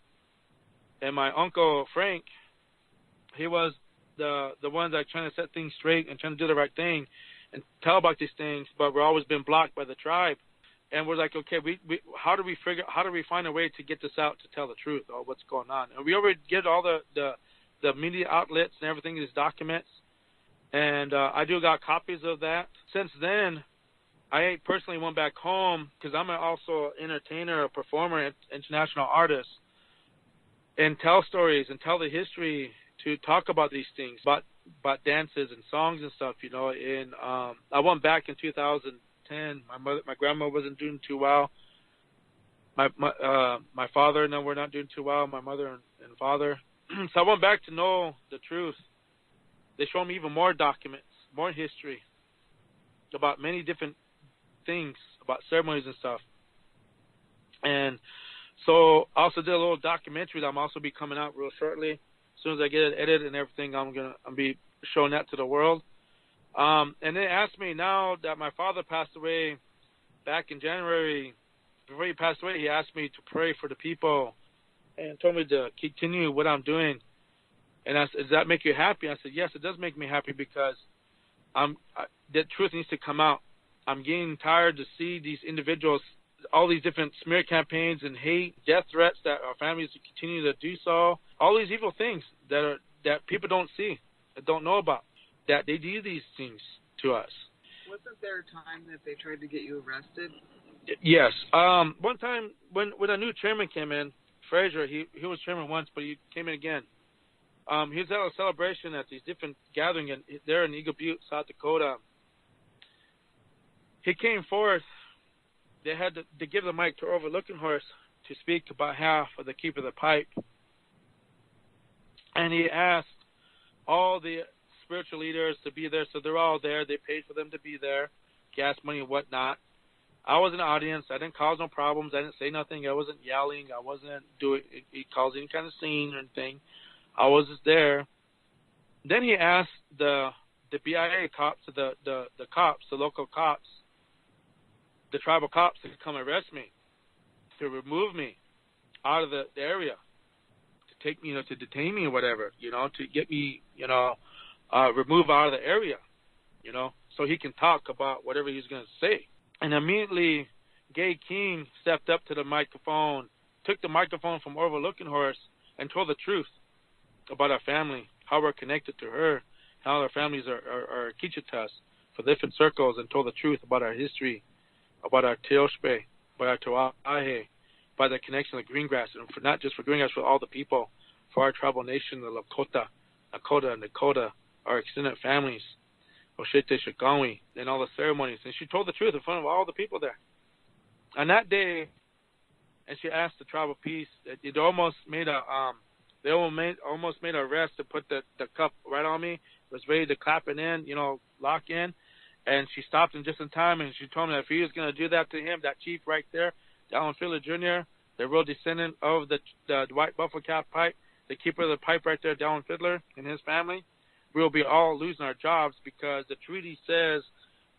and my uncle Frank, he was the one that trying to set things straight and trying to do the right thing and tell about these things, but we're always been blocked by the tribe. And we're like, okay, how do we find a way to get this out to tell the truth or what's going on? And we already get all the media outlets and everything, these documents, and I do got copies of that. Since then, I personally went back home because I'm also an entertainer, a performer, international artist, and tell stories and tell the history to talk about these things, about dances and songs and stuff, And I went back in 2010. My grandma wasn't doing too well. My father and I were not doing too well. My mother and father. So I went back to know the truth. They showed me even more documents, more history about many different things, about ceremonies and stuff. And so I also did a little documentary that I'm also be coming out real shortly. As soon as I get it edited and everything, I'm be showing that to the world. And they asked me, now that my father passed away back in January, before he passed away, he asked me to pray for the people and told me to continue what I'm doing. And I said, does that make you happy? I said, yes, it does make me happy because the truth needs to come out. I'm getting tired to see these individuals, all these different smear campaigns and hate, death threats that our families continue to do so. All these evil things that people don't see, that don't know about, that they do these things to us. Wasn't there a time that they tried to get you arrested? Yes. One time when a new chairman came in, Frazier, he was chairman once, but he came in again. He was at a celebration at these different gatherings there in Eagle Butte, South Dakota. He came forth. They had to give the mic to Overlooking Horse to speak about half of the keeper of the pipe. And he asked all the spiritual leaders to be there, so they're all there. They paid for them to be there, gas money and whatnot. I was in the audience. I didn't cause no problems. I didn't say nothing. I wasn't yelling. I wasn't causing any kind of scene or anything. I was just there. Then he asked the BIA cops, the cops, the local cops, the tribal cops, to come arrest me, to remove me out of the area, to take me, to detain me or whatever, to get me, removed out of the area, so he can talk about whatever he's going to say. And immediately, Gay King stepped up to the microphone, took the microphone from Orville Looking Horse, and told the truth about our family, how we're connected to her, how our families are Kichitas for different circles, and told the truth about our history, about our Teoshpe, about our Toahe, by the connection of Greengrass, and for not just for Greengrass, for all the people, for our tribal nation, the Lakota, and Dakota, our extended families, Oshete Shikawi, and all the ceremonies. And she told the truth in front of all the people there. On that day, and she asked the tribal peace, it almost made they almost made an arrest to put the cup right on me. Was ready to clap it in, lock in. And she stopped him just in time, and she told me that if he was going to do that to him, that chief right there, Delwin Fiddler Jr., the real descendant of the White Buffalo Cap Pipe, the keeper of the pipe right there, Delwin Fiddler and his family, we'll be all losing our jobs, because the treaty says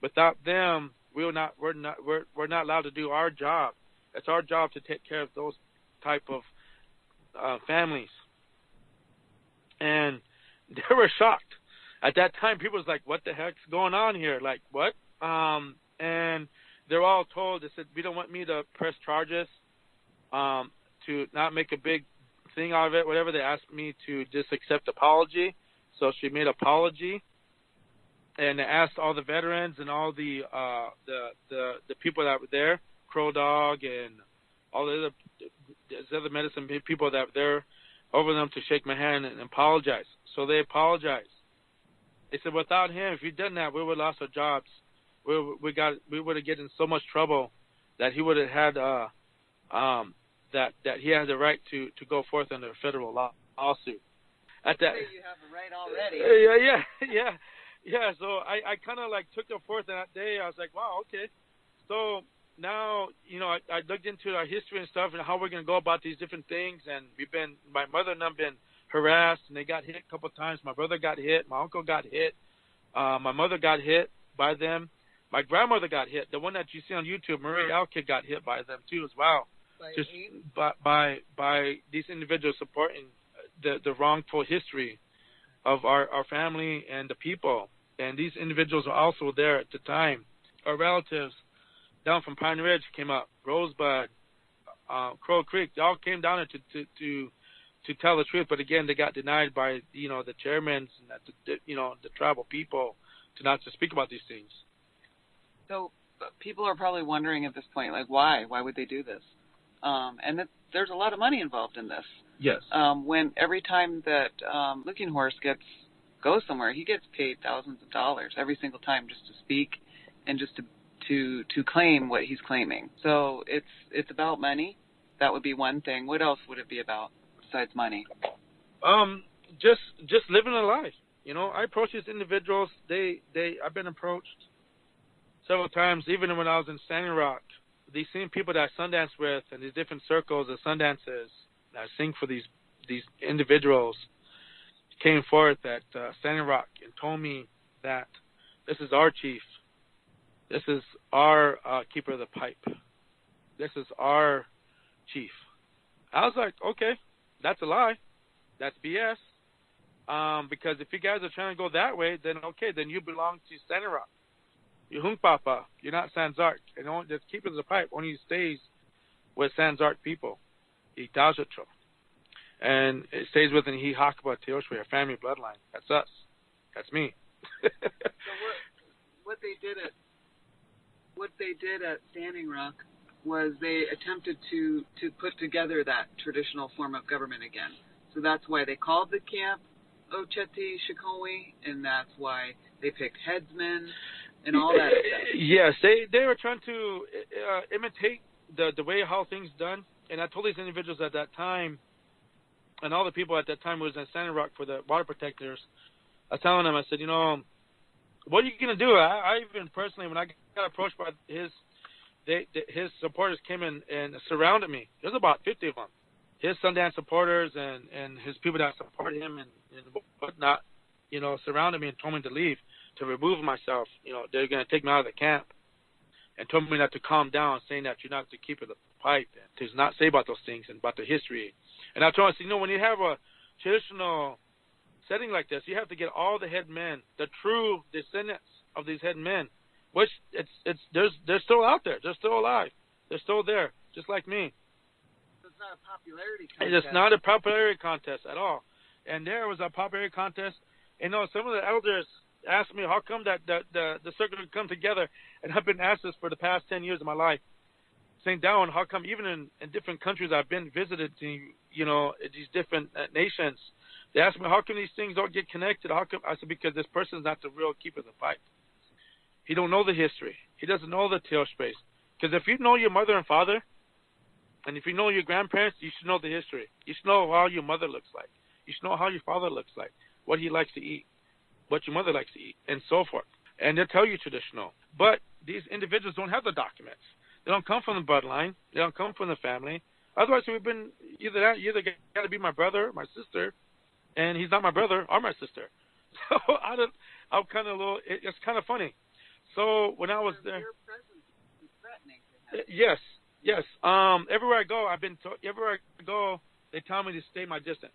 without them, we're not allowed to do our job. It's our job to take care of those type of families. And they were shocked. At that time, people was like, what the heck's going on here? Like, what? And they're all told, they said, we don't want me to press charges, to not make a big thing out of it, whatever. They asked me to just accept apology. So she made apology. And they asked all the veterans and all the people that were there, Crow Dog and all the other medicine people that were there, over them to shake my hand and apologize. So they apologized. They said, without him, if he'd done that, we would have lost our jobs. We would have gotten in so much trouble that he would have had that he had the right to go forth under a federal lawsuit. At that, you have a right already. Yeah. So I kind of like took it forth that day. I was like, wow, okay. So now, I looked into our history and stuff and how we're going to go about these different things. And my mother and I've been harassed, and they got hit a couple of times. My brother got hit. My uncle got hit. My mother got hit by them. My grandmother got hit. The one that you see on YouTube, Marie Alkid, got hit by them too as well. By these individuals supporting the wrongful history of our family and the people. And these individuals were also there at the time. Our relatives down from Pine Ridge came up, Rosebud, Crow Creek. They all came down there to tell the truth, but again, they got denied by the chairmen and the tribal people to speak about these things. So people are probably wondering at this point, like, why would they do this? And there's a lot of money involved in this. Yes. When every time that Looking Horse goes somewhere, he gets paid thousands of dollars every single time just to speak and just to claim what he's claiming. So it's about money. That would be one thing. What else would it be about besides money? Just living a life. I approach these individuals. I've been approached several times, even when I was in Standing Rock. These same people that I Sundance with and these different circles of Sundances that I sing for these individuals came forth at Standing Rock and told me that this is our chief. This is our keeper of the pipe. This is our chief. I was like, okay, that's a lie. That's BS. Because if you guys are trying to go that way, then okay, then you belong to Standing Rock. You're Hunkpapa. You're not Sanzark. And the keeper of the pipe only stays with Sanzark people. He Tajatro. And it stays with an He Hakaba Teoshwe, a family bloodline. That's us. That's me. So what they did at Standing Rock was they attempted to put together that traditional form of government again. So that's why they called the camp Ocheti Shikowi, and that's why they picked headsmen and all that stuff. Yes, they were trying to imitate the way how things done. And I told these individuals at that time, and all the people at that time who was in Standing Rock for the water protectors, I was telling them, I said, what are you going to do? I even personally, when I got approached by his supporters came in and surrounded me. There's about 50 of them. His Sundance supporters and his people that support him and whatnot, surrounded me and told me to leave, to remove myself. They're going to take me out of the camp, and told me not to calm down, saying that you're not the keeper of the pipe, and to not say about those things and about the history. And I told them, when you have a traditional setting like this, you have to get all the head men, the true descendants of these head men, which they're still out there, they're still alive, they're still there, just like me. It's not a popularity contest. It's not a popularity contest at all. And there was a popularity contest. And some of the elders asked me how come that the circle would come together, and I've been asked this for the past 10 years of my life. Saying, Delwin, how come even in different countries I've been visited to, these different nations, they ask me, how come these things don't get connected? How come? I said, because this person's not the real keeper of the pipe. He don't know the history. He doesn't know the tail space. Because if you know your mother and father, and if you know your grandparents, you should know the history. You should know how your mother looks like. You should know how your father looks like, what he likes to eat, what your mother likes to eat, and so forth. And they'll tell you traditional. But these individuals don't have the documents. They don't come from the bloodline. They don't come from the family. Otherwise, we've been you either got to be my brother, my sister, and he's not my brother or my sister. So I'm kind of a little. It's kind of funny. So when I was there, your presence is threatening to him. yes. Everywhere I go, everywhere I go, they tell me to stay my distance.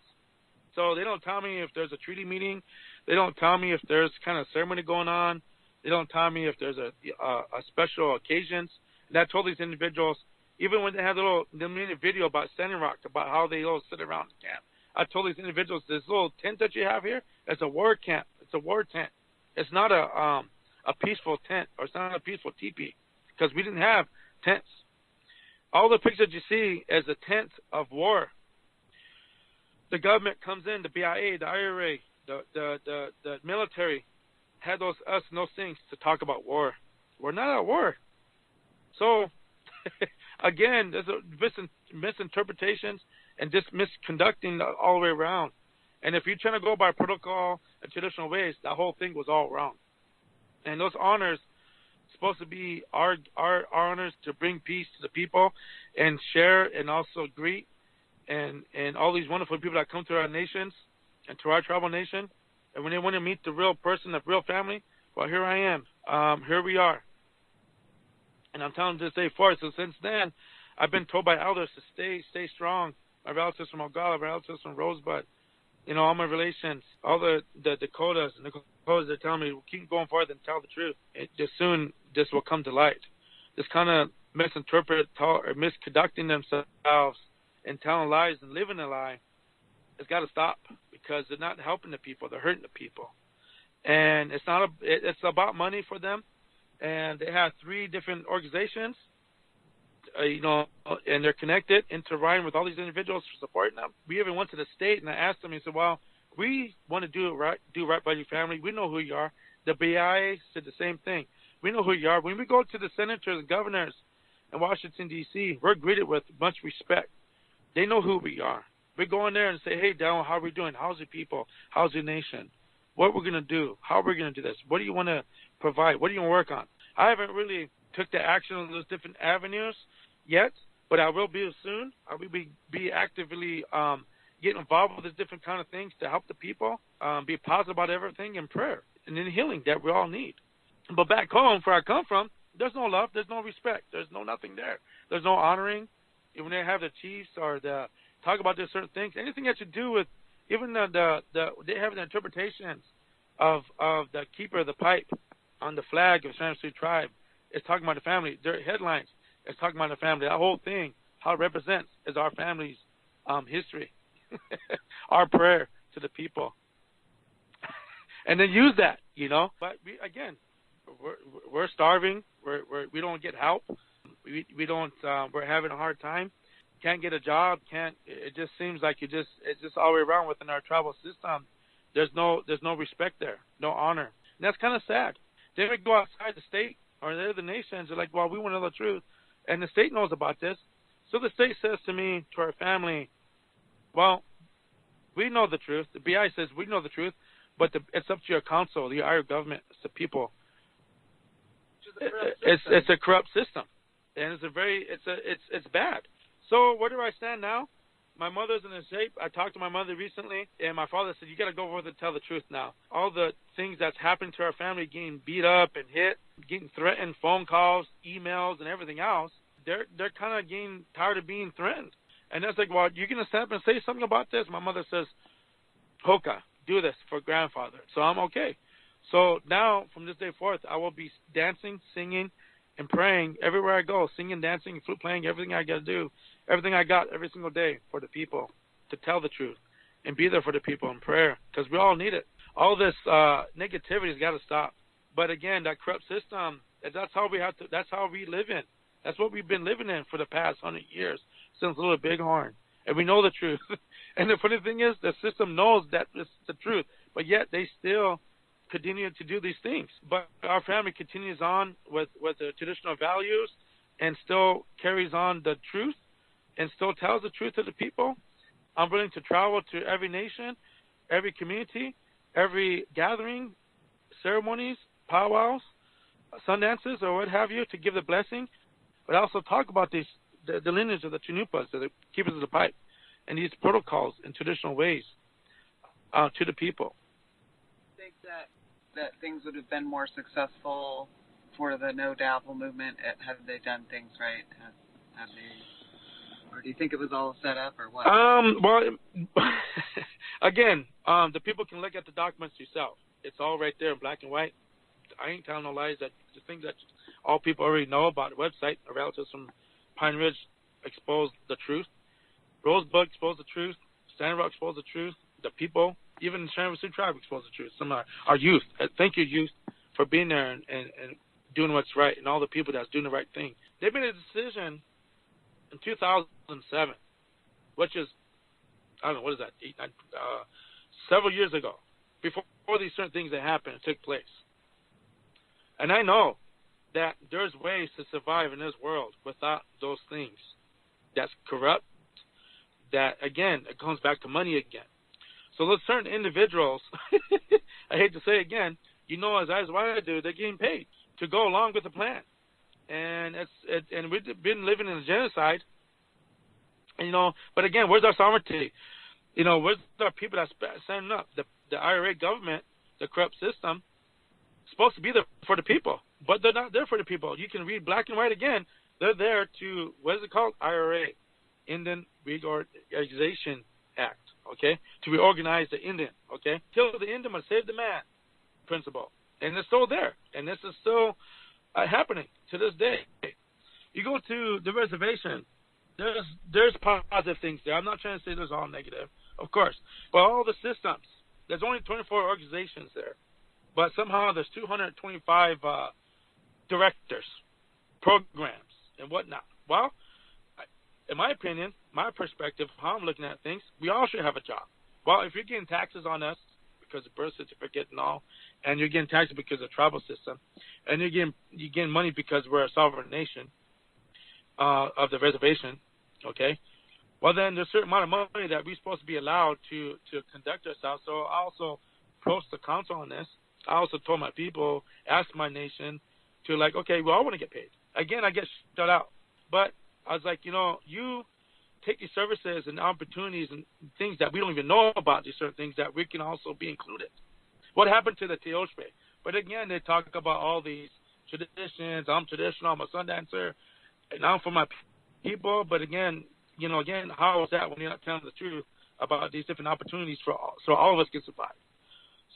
So they don't tell me if there's a treaty meeting. They don't tell me if there's kind of ceremony going on. They don't tell me if there's a special occasions. And I told these individuals, even when they had they made a video about Standing Rock, about how they all sit around the camp. I told these individuals, this little tent that you have here, it's a war camp. It's a war tent. It's not a peaceful tent, or it's not a peaceful teepee, because we didn't have tents. All the pictures you see is a tent of war. The government comes in, the BIA, the IRA, the military, had us and those things to talk about war. We're not at war. So, again, there's misinterpretations and just misconducting all the way around. And if you're trying to go by protocol and traditional ways, that whole thing was all wrong. And those honors supposed to be our honors to bring peace to the people and share and also greet and all these wonderful people that come to our nations and to our tribal nation. And when they want to meet the real person, the real family, well, here I am. Here we are. And I'm telling them to stay forth. So since then, I've been told by elders to stay strong. My relatives from Ogala, my relatives from Rosebud, all my relations, all the Dakotas and the Dakotas, they're telling me, keep going forward and tell the truth. Soon this will come to light. This kind of misinterpret or misconducting themselves and telling lies and living a lie, it's got to stop, because they're not helping the people. They're hurting the people. And it's about money for them. And they have 3 different organizations, and they're connected, intertwined with all these individuals for supporting them. We even went to the state, and I asked them, he said, well, we want to do right by your family. We know who you are. The BIA said the same thing. We know who you are. When we go to the senators and governors in Washington, D.C., we're greeted with much respect. They know who we are. We go in there and say, hey, Delwin, how are we doing? How's your people? How's your nation? What we're going to do? How are we going to do this? What do you want to provide? What do you want to work on? I haven't really took the action on those different avenues yet, but I will be soon. I will be actively getting involved with these different kind of things to help the people, be positive about everything, and prayer, and then healing that we all need. But back home, where I come from, there's no love, there's no respect, there's nothing there. There's no honoring. When they have the chiefs or talk about these certain things, anything that you do with, even they have the interpretations of the keeper of the pipe on the flag of San Sioux tribe. It's talking about the family. Their headlines, it's talking about the family. That whole thing, how it represents, is our family's history, our prayer to the people, and then use that, But we're starving. We don't get help. We don't. We're having a hard time. Can't get a job. It just seems like it's just all the way around within our tribal system. There's no respect there, no honor, and that's kind of sad. They would go outside the state or the other nations. They're like, well, we want to know the truth, and the state knows about this. So the state says to me, to our family, well, we know the truth. The BI says we know the truth, but it's up to your council, your government, it's the people. It's a corrupt system, and it's bad. So where do I stand now? my mother's in a shape. I talked to my mother recently, and my father said, you got to go over and tell the truth now. All the things that's happened to our family, getting beat up and hit, getting threatened, phone calls, emails, and everything else, they're kind of getting tired of being threatened. And that's like, well, you're going to stand up and say something about this? My mother says, Hoka, do this for grandfather. So I'm okay. So now, from this day forth, I will be dancing, singing, and praying everywhere I go, singing, dancing, flute playing, everything I got to do, everything I got every single day for the people, to tell the truth and be there for the people in prayer, because we all need it. All this negativity has got to stop. But again, that corrupt system, that's how we live in. That's what we've been living in for the past 100 years since Little Bighorn. And we know the truth. And the funny thing is, the system knows that it's the truth, but yet they still continue to do these things. But our family continues on with the traditional values and still carries on the truth and still tells the truth to the people. I'm willing to travel to every nation, every community, every gathering, ceremonies, powwows, sundances, or what have you, to give the blessing, but also talk about the lineage of the Chinupas, the keepers of the pipe, and these protocols and traditional ways to the people. I think that things would have been more successful for the No Dabble movement had they done things right? Had they, or do you think it was all set up, or what? Well, again, the people can look at the documents yourself. It's all right there in black and white. I ain't telling no lies. That the things that all people already know about the website. Our relatives from Pine Ridge exposed the truth. Rosebud exposed the truth. Standing Rock exposed the truth. The people, even the Shannon Sioux tribe, exposed the truth. Some of our youth. Thank you, youth, for being there and doing what's right, and all the people that's doing the right thing. They made a decision in 2007, which is, I don't know, what is that, several years ago, before these certain things that happened and took place. And I know that there's ways to survive in this world without those things. That's corrupt. That, again, it comes back to money again. So those certain individuals, I hate to say again, you know, as I do, they're getting paid to go along with the plan. And and we've been living in a genocide, you know, but again, where's our sovereignty? You know, where's our people that's standing up? The IRA government, the corrupt system, supposed to be there for the people, but they're not there for the people. You can read black and white again. They're there to, what is it called? IRA, Indian Reorganization Act, okay? To reorganize the Indian, okay? Kill the Indian but save the man principle. And it's still there. And this is still happening to this day. You go to the reservation, there's positive things there. I'm not trying to say there's all negative, of course. But all the systems, there's only 24 organizations there. But somehow there's 225 directors, programs, and whatnot. Well, in my opinion, my perspective, how I'm looking at things, we all should have a job. Well, if you're getting taxes on us because of birth certificate and all, and you're getting taxes because of tribal system, and you're getting money because we're a sovereign nation of the reservation, okay? Well, then there's a certain amount of money that we're supposed to be allowed to conduct ourselves. So I also approached the council on this. I also told my people, asked my nation to, like, okay, we all want to get paid. Again, I get shut out. But I was like, you know, you take these services and opportunities and things that we don't even know about, these certain things that we can also be included. What happened to the Teoshbe? But again, they talk about all these traditions. I'm traditional. I'm a sun dancer. And I'm for my people. But again, you know, how is that when you're not telling the truth about these different opportunities so all of us can survive?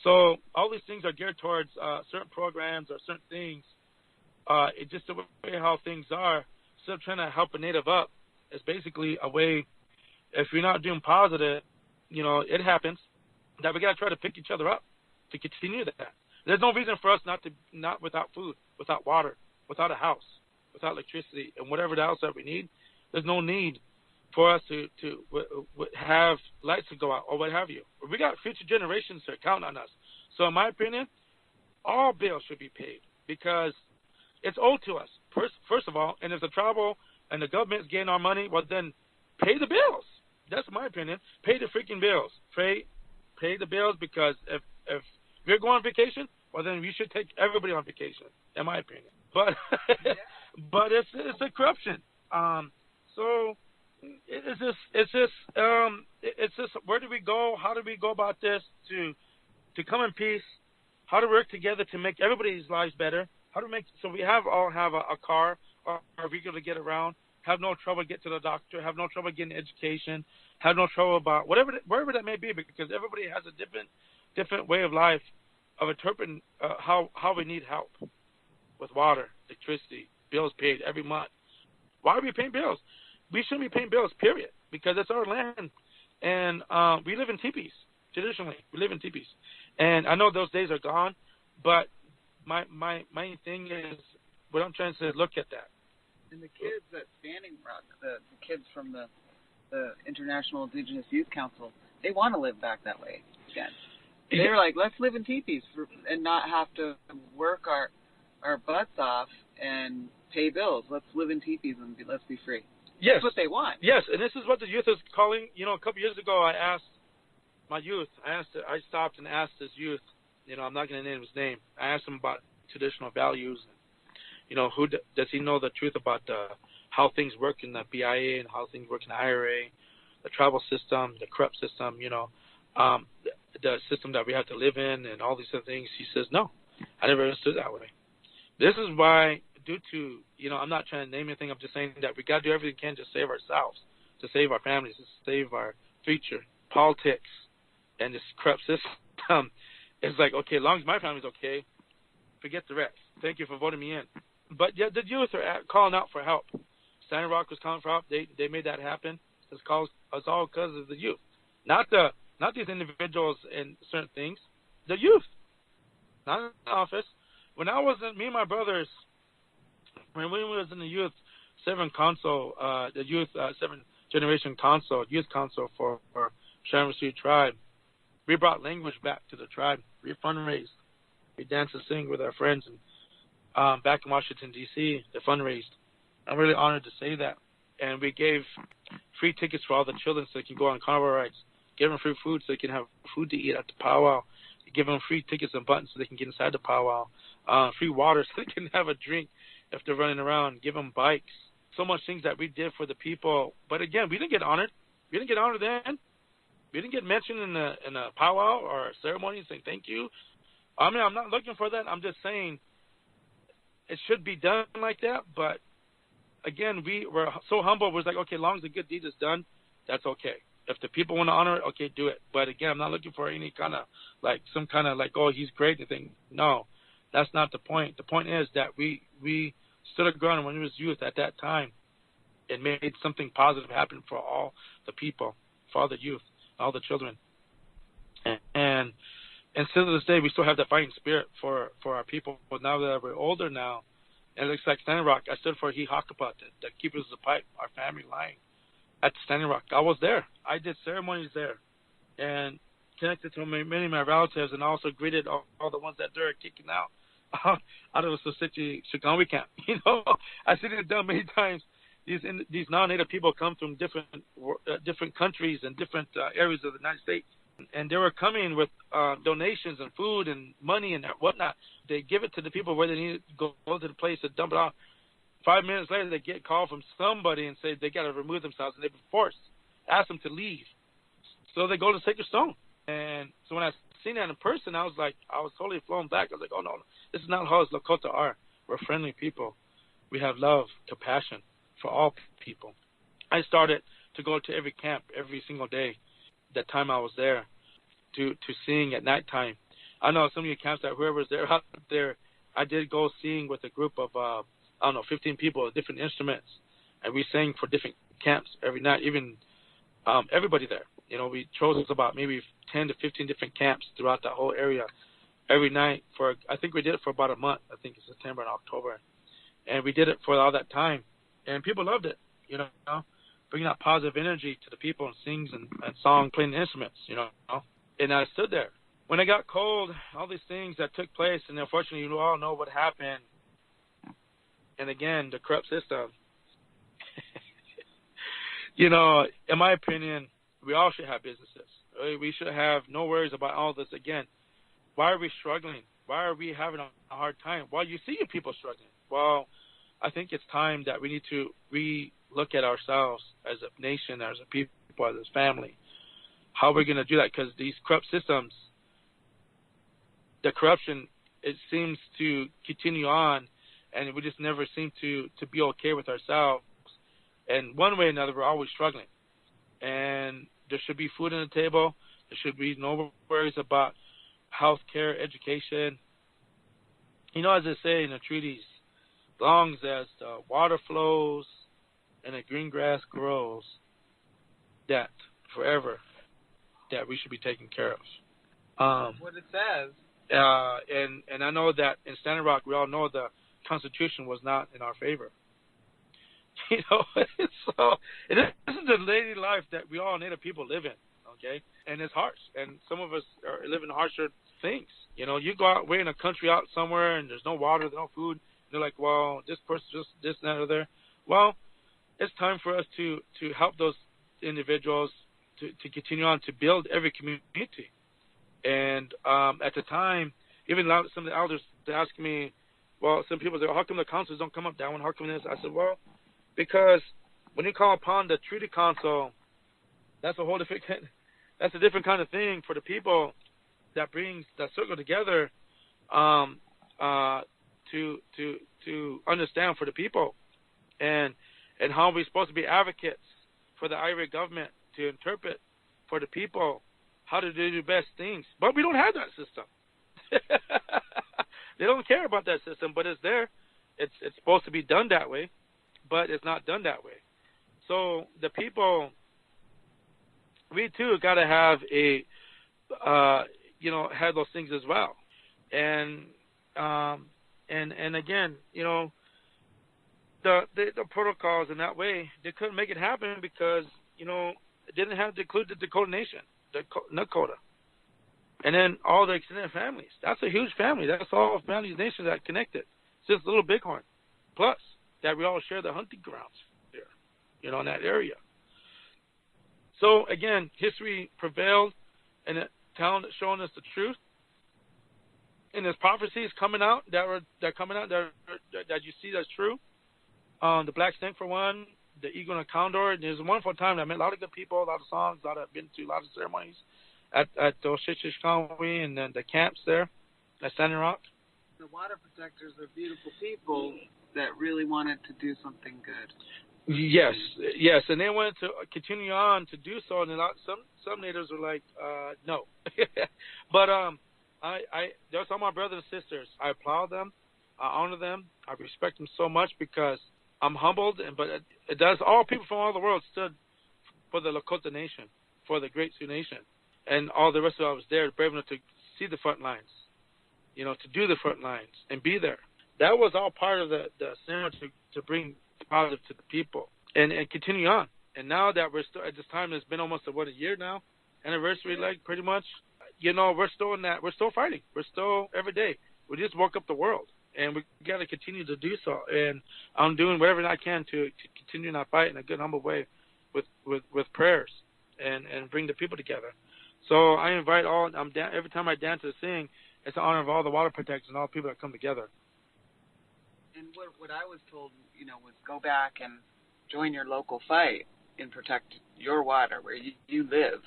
So all these things are geared towards certain programs or certain things. It's just the way how things are. Instead of trying to help a native up, it's basically a way, if you're not doing positive, you know, it happens, that we got to try to pick each other up to continue that. There's no reason for us not without food, without water, without a house, without electricity, and whatever else that we need. There's no need for us to have lights to go out or what have you. We got future generations to count on us. So in my opinion, all bills should be paid because it's owed to us, first of all. And if the tribal and the government's getting our money, well, then pay the bills. That's my opinion. Pay the freaking bills. Pay the bills because if you're going on vacation, well, then we should take everybody on vacation, in my opinion. But but it's a corruption. So It's just where do we go? How do we go about this to come in peace? How to work together to make everybody's lives better? How to make so we all have a car or a vehicle to get around, have no trouble get to the doctor, have no trouble getting education, have no trouble about wherever that may be, because everybody has a different way of life of interpreting how we need help with water, electricity, bills paid every month. Why are we paying bills? We shouldn't be paying bills, period, because it's our land, and we live in teepees. Traditionally, we live in teepees, and I know those days are gone, but my main thing is what I'm trying to say. Look at that. And the kids at Standing Rock, the kids from the International Indigenous Youth Council, they want to live back that way again. They're like, let's live in teepees and not have to work our butts off and pay bills. Let's live in teepees and let's be free. Yes. That's what they want. Yes, and this is what the youth is calling. You know, a couple years ago, I asked my youth. I stopped and asked this youth. You know, I'm not going to name his name. I asked him about traditional values. You know, does he know the truth about how things work in the BIA and how things work in the IRA, the tribal system, the corrupt system, you know, the system that we have to live in and all these other things? He says, no, I never understood that way. This is why, due to, you know, I'm not trying to name anything. I'm just saying that we got to do everything we can to save ourselves, to save our families, to save our future. Politics and this corrupt system is like, okay, as long as my family's okay, forget the rest. Thank you for voting me in. But yeah, the youth are calling out for help. Standing Rock was calling for help. They made that happen. It's all because of the youth, not these individuals in certain things. The youth, not in the office. When I was me and my brothers, when we was in the youth 7 council, the youth 7 generation council, youth council for Sharon Sioux tribe, we brought language back to the tribe. We fundraised. We danced and sing with our friends, and back in Washington D.C. they fundraised. I'm really honored to say that. And we gave free tickets for all the children so they can go on carnival rides. Give them free food so they can have food to eat at the powwow. Give them free tickets and buttons so they can get inside the powwow. Free water so they can have a drink if they're running around. Give them bikes. So much things that we did for the people. But again, we didn't get honored. We didn't get honored then. We didn't get mentioned in a powwow or a ceremony saying thank you. I mean, I'm not looking for that. I'm just saying it should be done like that. But again, we were so humble. It was like, okay, as long as the good deed is done, that's okay. If the people want to honor it, okay, do it. But again, I'm not looking for any kind of some kind of oh, he's great thing. No, that's not the point. The point is that we stood our ground when we was youth at that time and made something positive happen for all the people, for all the youth, all the children. And still to this day, we still have that fighting spirit for our people. But now that we're older now, and it looks like Standing Rock, I stood for He Hakaput, the keepers of the pipe, our family line. At Standing Rock, I was there. I did ceremonies there, and connected to many of my relatives, and also greeted all the ones that they're kicking out of the Sosichi Shikawi camp. You know, I've seen it done many times. These non-native people come from different countries and different areas of the United States, and they were coming with donations and food and money and whatnot. They give it to the people where they need to go to the place to dump it off. 5 minutes later, they get a call from somebody and say they got to remove themselves, and they've been forced, ask them to leave. So they go to Sacred Stone. And so when I seen that in person, I was totally flown back. I was like, oh, no, this is not how us Lakota are. We're friendly people. We have love, compassion for all people. I started to go to every camp every single day that time I was there to sing at nighttime. I know some of you camps that whoever's there out there, I did go sing with a group of 15 people with different instruments, and we sang for different camps every night, even everybody there. You know, we chose about maybe 10 to 15 different camps throughout that whole area every night I think we did it for about a month, I think in September and October. And we did it for all that time, and people loved it, you know, bringing that positive energy to the people and sings and song, playing the instruments, you know. And I stood there. When it got cold, all these things that took place, and unfortunately you all know what happened. And again, the corrupt system. You know, in my opinion, we all should have businesses. We should have no worries about all this. Again, why are we struggling? Why are we having a hard time? Well, you see people struggling. Well, I think it's time that we need to look at ourselves as a nation, as a people, as a family. How we're going to do that? Because these corrupt systems, the corruption, it seems to continue on, and we just never seem to be okay with ourselves. And one way or another, we're always struggling. And there should be food on the table. There should be no worries about health care, education. You know, as they say in the treaties, as long as the water flows and the green grass grows, that forever, that we should be taken care of. That's what it says. And I know that in Standing Rock, we all know the Constitution was not in our favor. You know, so this is the daily life that we all Native people live in, okay? And it's harsh, and some of us are living harsher things. You know, you go out, we're in a country out somewhere, and there's no water, there's no food. They're like, well, this person just this and that or there. Well, it's time for us to help those individuals to continue on to build every community. And at the time, even some of the elders asked me, well, some people say, well, how come the councils don't come up that one? How come this? I said, well, because when you call upon the treaty council, that's a whole different, that's a different kind of thing for the people that brings that circle together to understand for the people and how we're supposed to be advocates for the Irish government to interpret for the people how to do the best things. But we don't have that system. They don't care about that system, but it's there. It's supposed to be done that way, but it's not done that way. So the people, we too got to have have those things as well. And again, you know, the protocols in that way, they couldn't make it happen because, you know, it didn't have to include the Dakota Nation, the Lakota. And then all the extended families. That's a huge family. That's all families, nations that connected. Since Little Bighorn. Plus, that we all share the hunting grounds there, you know, in that area. So, again, history prevailed, and it showing us the truth. And there's prophecies coming out that you see that's true. The Black Snake, for one, the Eagle and the Condor. And there's a wonderful time. I met a lot of good people, a lot of songs, been to a lot of ceremonies at the Oshishishkawi and then the camps there at Standing Rock. The water protectors are beautiful people that really wanted to do something good. Yes, and they wanted to continue on to do so, and some natives were like, no. But there's all my brothers and sisters. I applaud them, I honor them, I respect them so much because I'm humbled. But it does. All people from all the world stood for the Lakota Nation, for the Great Sioux Nation, and all the rest of us was there, brave enough to see the front lines, you know, to do the front lines and be there. That was all part of the ceremony to bring positive to the people and continue on. And now that we're still at this time, it's been almost a year now, anniversary, like pretty much. You know, we're still in that. We're still fighting. We're still every day. We just woke up the world, and we got to continue to do so. And I'm doing whatever I can to continue in that fight in a good, humble way, with prayers and bring the people together. So I invite all. Every time I dance or sing, it's an honor of all the water protectors and all the people that come together. And what I was told, you know, was go back and join your local fight and protect your water where you live.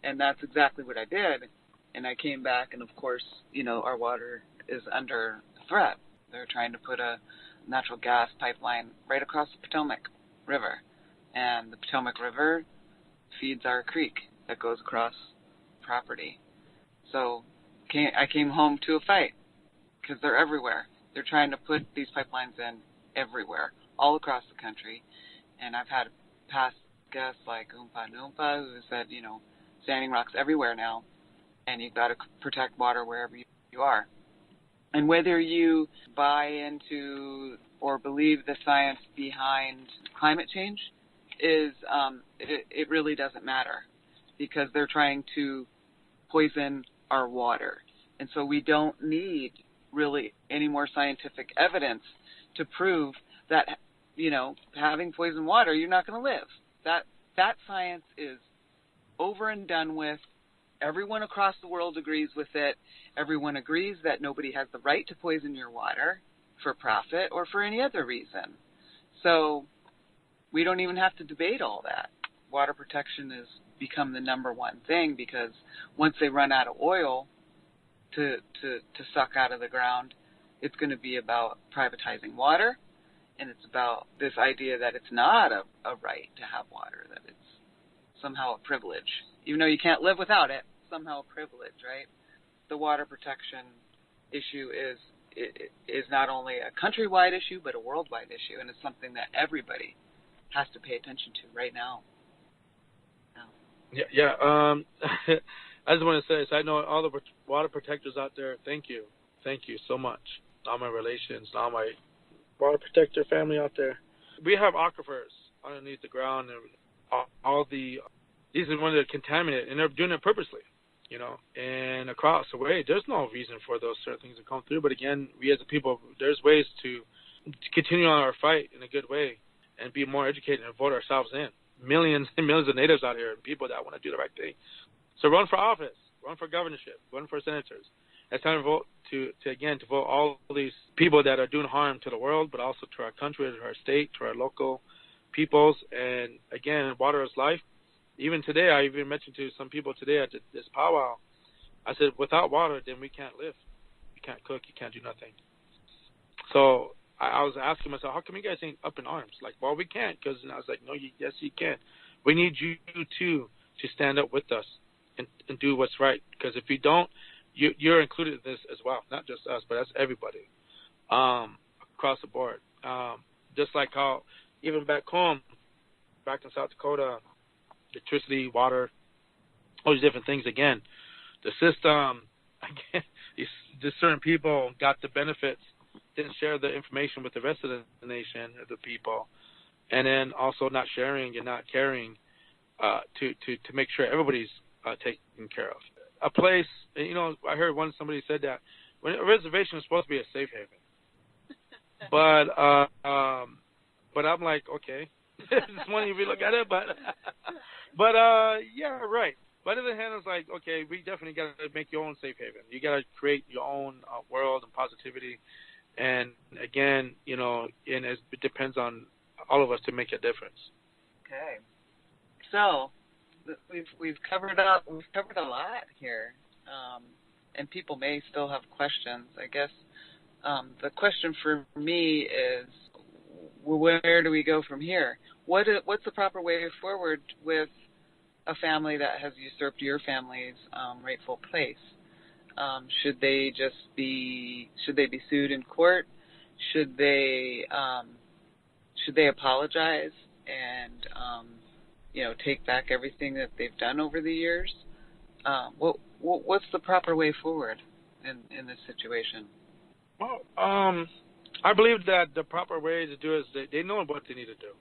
And that's exactly what I did. And I came back, and of course, you know, our water is under threat. They're trying to put a natural gas pipeline right across the Potomac River. And the Potomac River feeds our creek that goes across property. So I came home to a fight because they're everywhere. They're trying to put these pipelines in everywhere, all across the country. And I've had past guests like Oompa Loompa who said, you know, Standing Rock's everywhere now, and you've got to protect water wherever you are. And whether you buy into or believe the science behind climate change is, it really doesn't matter because they're trying to poison our water. And so we don't need really any more scientific evidence to prove that, you know, having poisoned water, you're not going to live. That science is over and done with. Everyone across the world agrees with it. Everyone agrees that nobody has the right to poison your water for profit or for any other reason. So we don't even have to debate all that. Water protection has become the number one thing, because once they run out of oil to suck out of the ground, it's going to be about privatizing water, and it's about this idea that it's not a right to have water, that it's somehow a privilege. Even though you can't live without it, somehow a privilege, right? The water protection issue is not only a countrywide issue, but a worldwide issue, and it's something that everybody has to pay attention to right now. Yeah. I just want to say, I know all the water protectors out there. Thank you so much. All my relations, all my water protector family out there. We have aquifers underneath the ground, and these are ones that are contaminated, and they're doing it purposely. And across the way, there's no reason for those certain things to come through. But again, we as a people, there's ways to continue on our fight in a good way and be more educated and vote ourselves in. Millions and millions of natives out here and people that want to do the right thing. So run for office, run for governorship, run for senators. It's time to vote to vote all these people that are doing harm to the world, but also to our country, to our state, to our local peoples. And again, water is life. Even today, I even mentioned to some people today at this powwow, I said, without water, then we can't live. You can't cook. You can't do nothing. So I was asking myself, how come you guys ain't up in arms? Like, well, we can't. And I was like, no, yes, you can. We need you, too, to stand up with us and do what's right. Because if you don't, you're included in this as well. Not just us, but that's everybody across the board. Just like how even back home, back in South Dakota, electricity, water, all these different things. Again, the system, again, these certain people got the benefits, didn't share the information with the rest of the nation, or the people, and then also not sharing and not caring to make sure everybody's taken care of. A place, I heard somebody said that when a reservation is supposed to be a safe haven, but I'm like, okay, it's one if you look at it, but yeah, right. But on the other hand, it's like, okay, we definitely got to make your own safe haven. You got to create your own world and positivity. And again, and it depends on all of us to make a difference. Okay. So we've covered a lot here, and people may still have questions. I guess the question for me is, where do we go from here? What's the proper way forward with a family that has usurped your family's rightful place? Should they be sued in court? Should they apologize and take back everything that they've done over the years? What's the proper way forward in this situation? Well, I believe that the proper way to do it is they know what they need to do.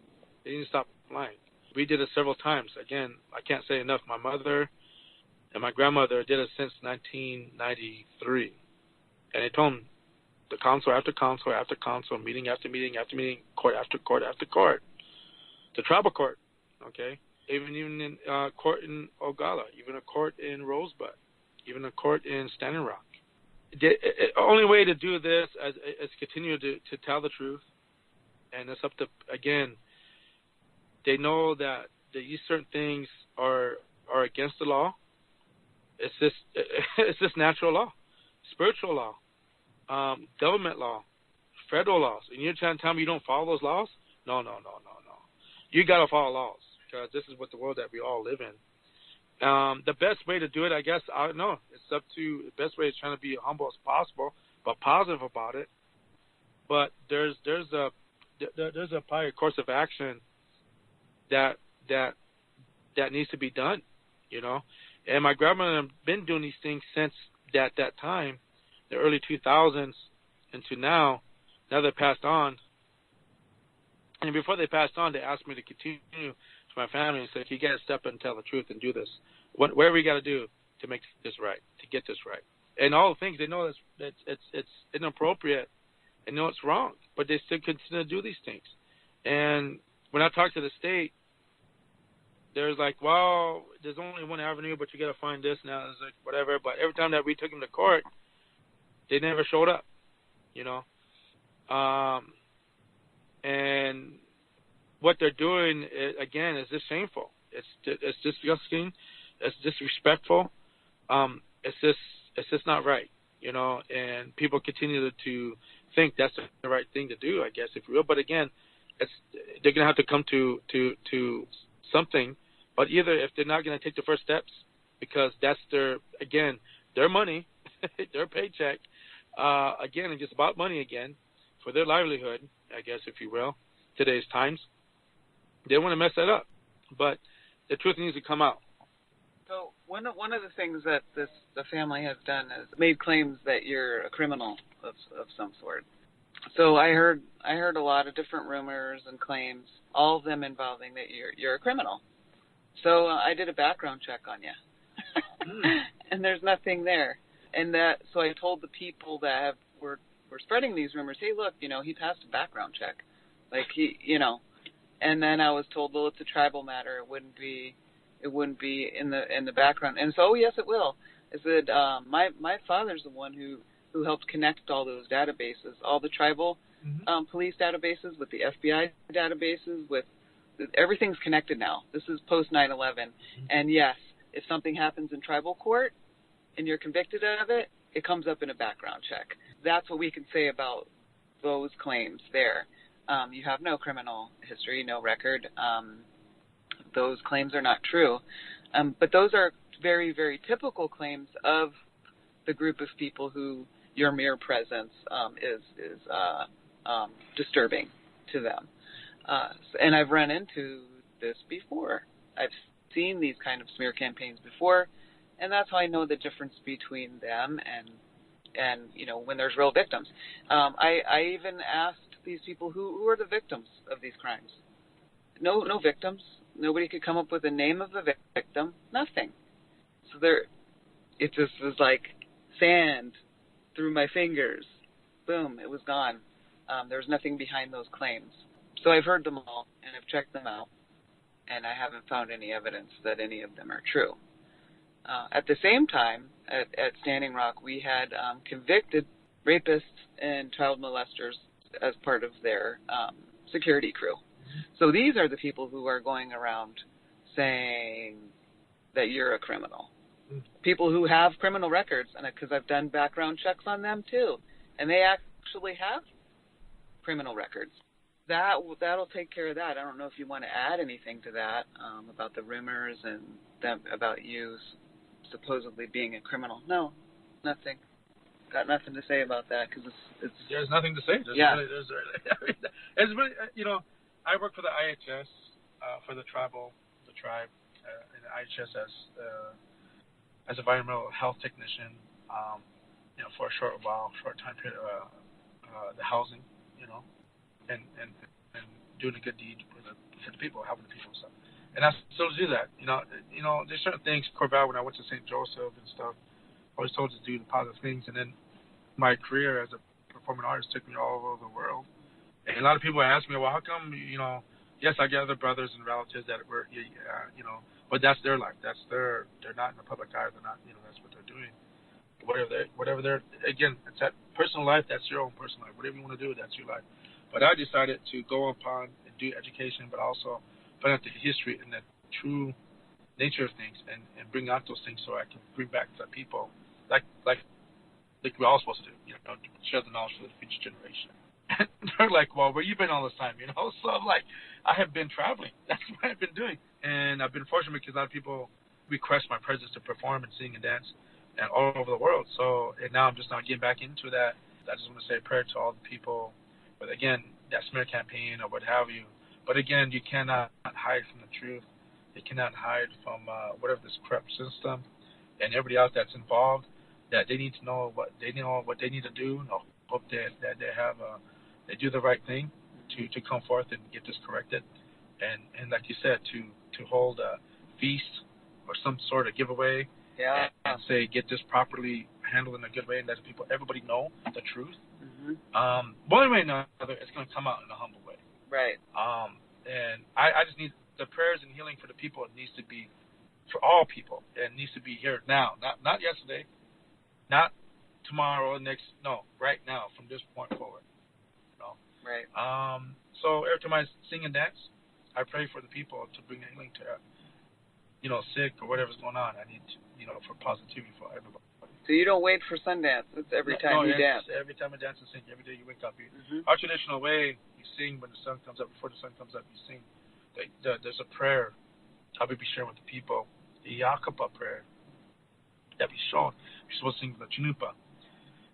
They need to stop lying. We did it several times. Again, I can't say enough. My mother and my grandmother did it since 1993. And they told them, the council after council after council, meeting after meeting after meeting, court after court after court, the tribal court, okay? Even in court in Ogalla, even a court in Rosebud, even a court in Standing Rock. The only way to do this is continue to tell the truth. And it's up to, again, they know that these certain things are against the law. It's just natural law, spiritual law, government law, federal laws. And you're trying to tell me you don't follow those laws? No. You got to follow laws, because this is what the world that we all live in. The best way to do it, I guess, I don't know. It's up to the best way is trying to be humble as possible, but positive about it. But there's a prior course of action that needs to be done, And my grandmother have been doing these things since that time, the early 2000s, into now. Now they passed on. And before they passed on, they asked me to continue to my family and said, you got to step up and tell the truth and do this. Whatever we got to do to make this right, to get this right. And all the things, they know it's inappropriate and know it's wrong, but they still continue to do these things. And when I talk to the state, there's like, well, there's only one avenue, but you got to find this now. It's like, whatever. But every time that we took them to court, they never showed up, And what they're doing, again, is just shameful. It's disgusting. It's disrespectful. It's just not right, you know. And people continue to think that's the right thing to do, I guess, if you will. But again, they're gonna have to come to something. But either if they're not gonna take the first steps, because that's their money, their paycheck. Again, it's just about money again for their livelihood, I guess, if you will. Today's times, they want to mess that up, but the truth needs to come out. So one of the things that the family has done is made claims that you're a criminal of some sort. So I heard a lot of different rumors and claims, all of them involving that you're a criminal. So I did a background check on you, and there's nothing there. And so I told the people that were spreading these rumors, hey, look, you know, he passed a background check, like he, you know. And then I was told, well, it's a tribal matter. It wouldn't be in the background. And so, oh yes, it will. I said, my father's the one who helped connect all those databases, all the tribal police databases with the FBI databases, with everything's connected now. This is post 9/11, and yes, if something happens in tribal court and you're convicted of it, it comes up in a background check. That's what we can say about those claims there. You have no criminal history, no record. Those claims are not true. But those are very, very typical claims of the group of people who your mere presence is disturbing to them. And I've run into this before. I've seen these kind of smear campaigns before, and that's how I know the difference between them and you know, when there's real victims. I even asked these people who are the victims of these crimes. No victims. Nobody could come up with a name of the victim. Nothing. So it just was like sand through my fingers. Boom, it was gone. There was nothing behind those claims. So I've heard them all, and I've checked them out, and I haven't found any evidence that any of them are true. At the same time, at Standing Rock, we had convicted rapists and child molesters as part of their security crew. So these are the people who are going around saying that you're a criminal. People who have criminal records, and because I've done background checks on them too, and they actually have criminal records. That'll take care of that. I don't know if you want to add anything to that about the rumors and them about you supposedly being a criminal. No, nothing. Got nothing to say about that because it's. There's nothing to say. It's really, you know, I work for the IHS, for the tribe, in the IHS as environmental health technician, you know, for a short time period, the housing, you know, and doing a good deed for the people, helping the people and stuff. And I still do that, you know, there's certain things, Corval, when I went to St. Joseph and stuff, I was told to do the positive things, and then my career as a performing artist took me all over the world. And a lot of people ask me, well, how come, you know, yes, I get other brothers and relatives that were, you know, but that's their life. They're not in the public eye. They're not, you know, that's what they're doing. Whatever they're, again, it's that personal life, that's your own personal life. Whatever you want to do, that's your life. But I decided to go upon and do education, but also find out the history and the true nature of things and bring out those things so I can bring back to people like we're all supposed to do, you know, share the knowledge for the future generation. They're like, well, where you been all this time, you know? So I'm like, I have been traveling. That's what I've been doing. And I've been fortunate because a lot of people request my presence to perform and sing and dance and all over the world. So, and now I'm just now getting back into that. I just want to say a prayer to all the people, but again, that smear campaign or what have you. But again, you cannot hide from the truth. You cannot hide from whatever this corrupt system and everybody else that's involved, that they need to know what they need to do. And I hope that they have they do the right thing to come forth and get this corrected, and like you said, to hold a feast or some sort of giveaway, and say get this properly handled in a good way and let everybody know the truth. One way or another, it's going to come out in a humble way. Right. And I just need the prayers and healing for the people. It needs to be for all people. It needs to be here now, not yesterday, not tomorrow, right now, from this point forward. You know? Right. So every time I sing and dance, I pray for the people to bring healing to, sick or whatever's going on. I need, for positivity for everybody. So you don't wait for Sundance. It's every time you dance. Every time I dance and sing. Every day you wake up. Our traditional way, you sing when the sun comes up. Before the sun comes up, you sing. There's a prayer I will be sharing with the people. The Yakapa prayer that we shown. We're supposed to sing the Chinupa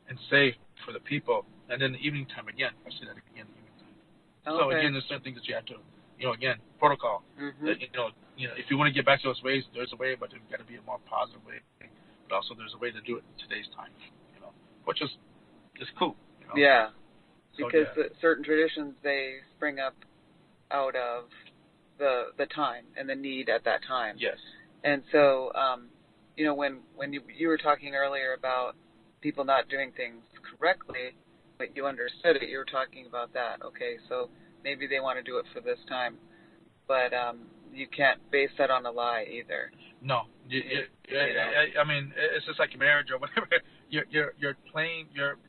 and say for the people. And then the evening time again. I say that again the evening time. Okay. So again, there's certain things that you have to, again, protocol. That, if you want to get back to those ways, there's a way, but there's got to be a more positive way. But also there's a way to do it in today's time, which is cool. Yeah, because certain traditions, they spring up out of the time and the need at that time. Yes. And so, when you were talking earlier about people not doing things correctly, but you understood it, you were talking about that. Okay, so maybe they want to do it for this time, but you can't base that on a lie either. No, I mean, it's just like a marriage or whatever. You're playing, you're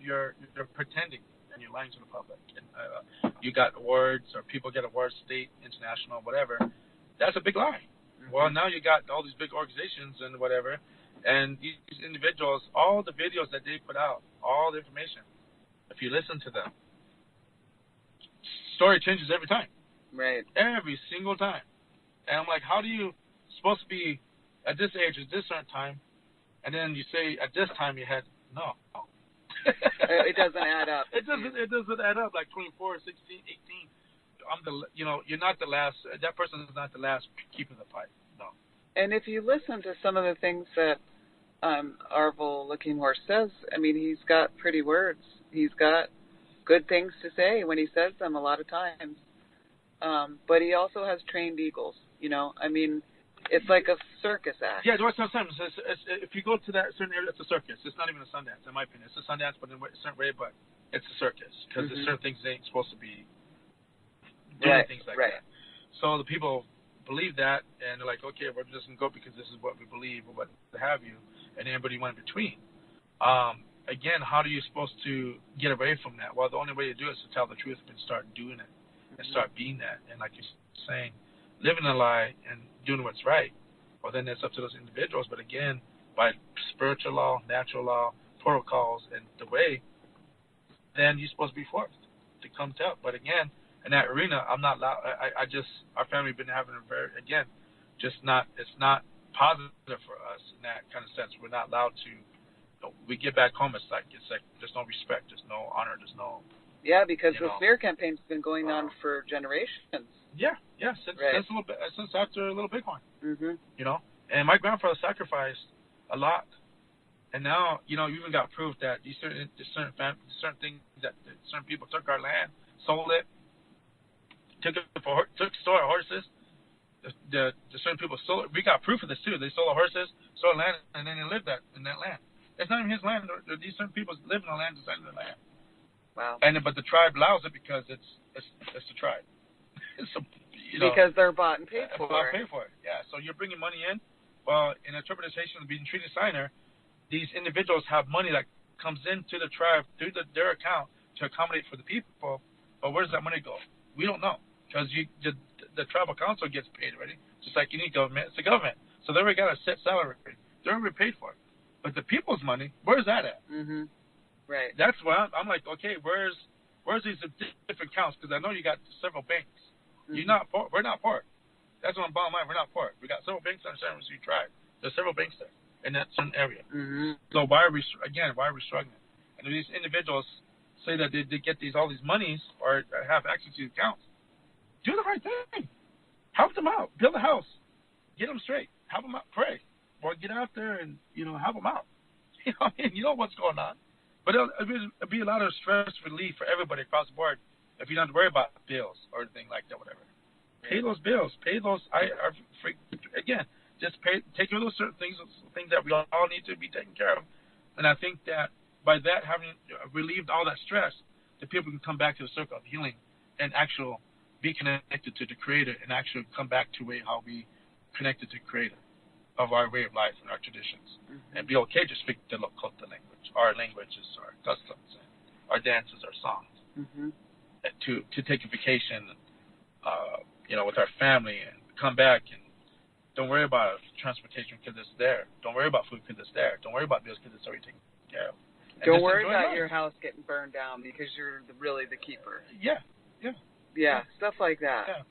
pretending, and you're lying to the public. And you got awards, or people get awards, state, international, whatever. That's a big lie. Well, now you got all these big organizations and whatever, and these individuals, all the videos that they put out, all the information. If you listen to them, story changes every time. Right. Every single time. And I'm like, how do you supposed to be at this age at this certain time, and then you say at this time you had no. It doesn't add up. It doesn't add up. Like 24, 16, 18. You're not the last. That person is not the last keeping the pipe. No. And if you listen to some of the things that Arvel Looking Horse says, I mean, he's got pretty words. He's got good things to say when he says them a lot of times. But he also has trained eagles. I mean, it's like a circus act. Yeah, sometimes if you go to that certain area, it's a circus. It's not even a Sundance, in my opinion. It's a Sundance, but in a certain way, but it's a circus because there's certain things they ain't supposed to be doing things like that. So the people believe that, and they're like, okay, we're just going to go because this is what we believe or what have you, and everybody went in between. Again, how are you supposed to get away from that? Well, the only way to do it is to tell the truth and start doing it and start being that. And like you're saying, living a lie and doing what's right, well, then it's up to those individuals. But again, by spiritual law, natural law, protocols, and the way, then you're supposed to be forced to come to help. But again, in that arena, I'm not allowed. Our family been having a it's not positive for us in that kind of sense. We're not allowed to. We get back home, it's like there's no respect, there's no honor, there's no. Yeah, because the smear campaign's been going on for generations. Yeah, since after a Little Bighorn. And my grandfather sacrificed a lot, and now you even got proof that these certain things that certain people took our land, sold it, stole our horses. The certain people stole it. We got proof of this too. They stole our horses, stole land, and then they lived in that land. It's not even his land. These certain people live in the land, design the land. Wow. But the tribe allows it because it's the tribe. So, because they're bought and paid for. Bought and paid for. Yeah. So you're bringing money in. Well, in interpretation of being treaty signer, these individuals have money that comes into the tribe through their account to accommodate for the people. But where does that money go? We don't know because the tribal council gets paid already, just like any government. It's a government, so they already got a set salary. They're already paid for it. But the people's money, where's that at? Right. That's why I'm like, okay, where's these different accounts? Because I know you got several banks. You're not poor. We're not poor. That's what I'm bottom line. We're not poor. We got several banks on San Francisco Tribe. There's several banks there in that certain area. So why are we struggling? And these individuals say that they get all these monies or have access to these accounts. Do the right thing. Help them out. Build a house. Get them straight. Help them out. Pray. Or get out there and, help them out. You know what's going on. But it'll be a lot of stress relief for everybody across the board if you don't have to worry about bills or anything like that, whatever. Pay those bills. Pay those. Just take care of those certain things that we all need to be taken care of. And I think that by that having relieved all that stress, the people can come back to the circle of healing and be connected to the Creator and actually come back to how we connected to the Creator of our way of life and our traditions, and be okay to speak the Lakota language, our languages, our customs, and our dances, our songs, and to take a vacation with our family and come back and don't worry about transportation because it's there. Don't worry about food because it's there. Don't worry about bills because it's already taken care of. And don't worry about your house getting burned down because you're really the keeper. Yeah. Stuff like that. Yeah.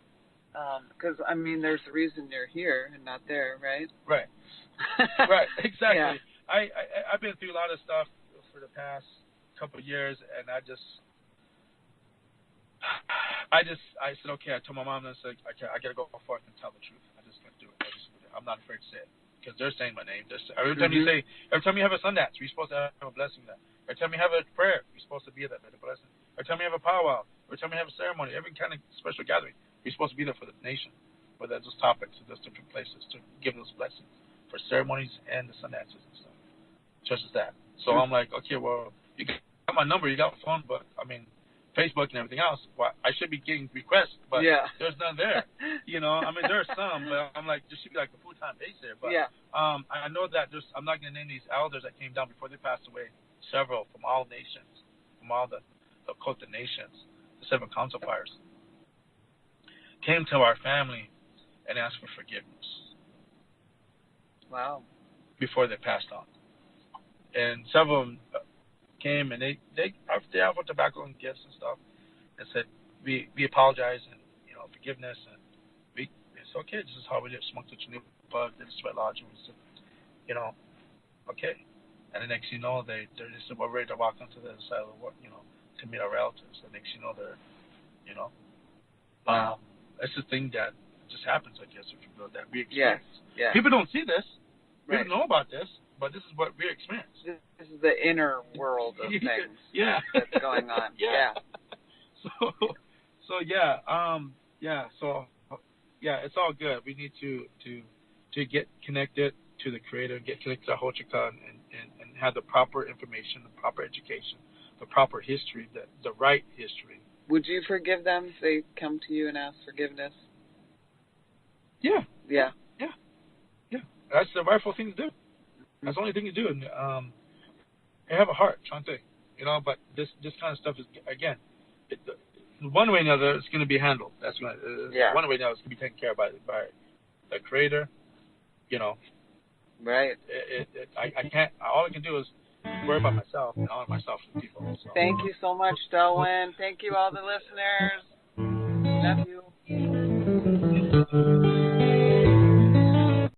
Because, there's a reason you're here and not there, right? Right. Right, exactly. Yeah. I've been through a lot of stuff for the past couple of years, and I said, okay, I told my mom, I said, I got to go forth and tell the truth. I just got to do it. I'm not afraid to say it because they're saying my name. Every time you have a Sundance, we're supposed to have a blessing there. Every time you have a prayer, we're supposed to be there for the blessing. Every time you have a powwow, every time you have a ceremony, every kind of special gathering, we're supposed to be there for the nation, for those topics, for those different places, to give those blessings for ceremonies and the Sundances and stuff. Just as that. So I'm like, okay, well, you got my number, you got my phone, but Facebook and everything else. Well, I should be getting requests, but there's none there. There are some, but I'm like, there should be like a full-time base there. But I know that I'm not going to name these elders that came down before they passed away. Several from all nations, from all the Lakota nations, the 7 council fires, came to our family and asked for forgiveness. Wow. Before they passed on. And several of them came and they offered tobacco and gifts and stuff and said, we apologize and, forgiveness, and it's okay, this is how we live, smoked a new bud, did a sweat lodge, and we said, okay. And the next you know, they said, we're ready to walk onto the other side of the world, to meet our relatives. The next you know, they're, it's a thing that just happens, I guess, if you will, that we experience. Yeah. People don't see this. Right. People know about this, but this is what we experience. This is the inner world of things that's going on. It's all good. We need to get connected to the Creator, get connected to Hochika, and have the proper information, the proper education, the proper history, the right history. Would you forgive them if they come to you and ask forgiveness? Yeah. Yeah. That's the rightful thing to do. That's the only thing to do. And have a heart, Chante. But this kind of stuff is, again, one way or another, it's going to be handled. That's one way or another, it's going to be taken care of by the Creator. Right. I can't. All I can do is worry about myself and honor myself to people. So. Thank you so much, Delwin. Thank you, all the listeners. Love you.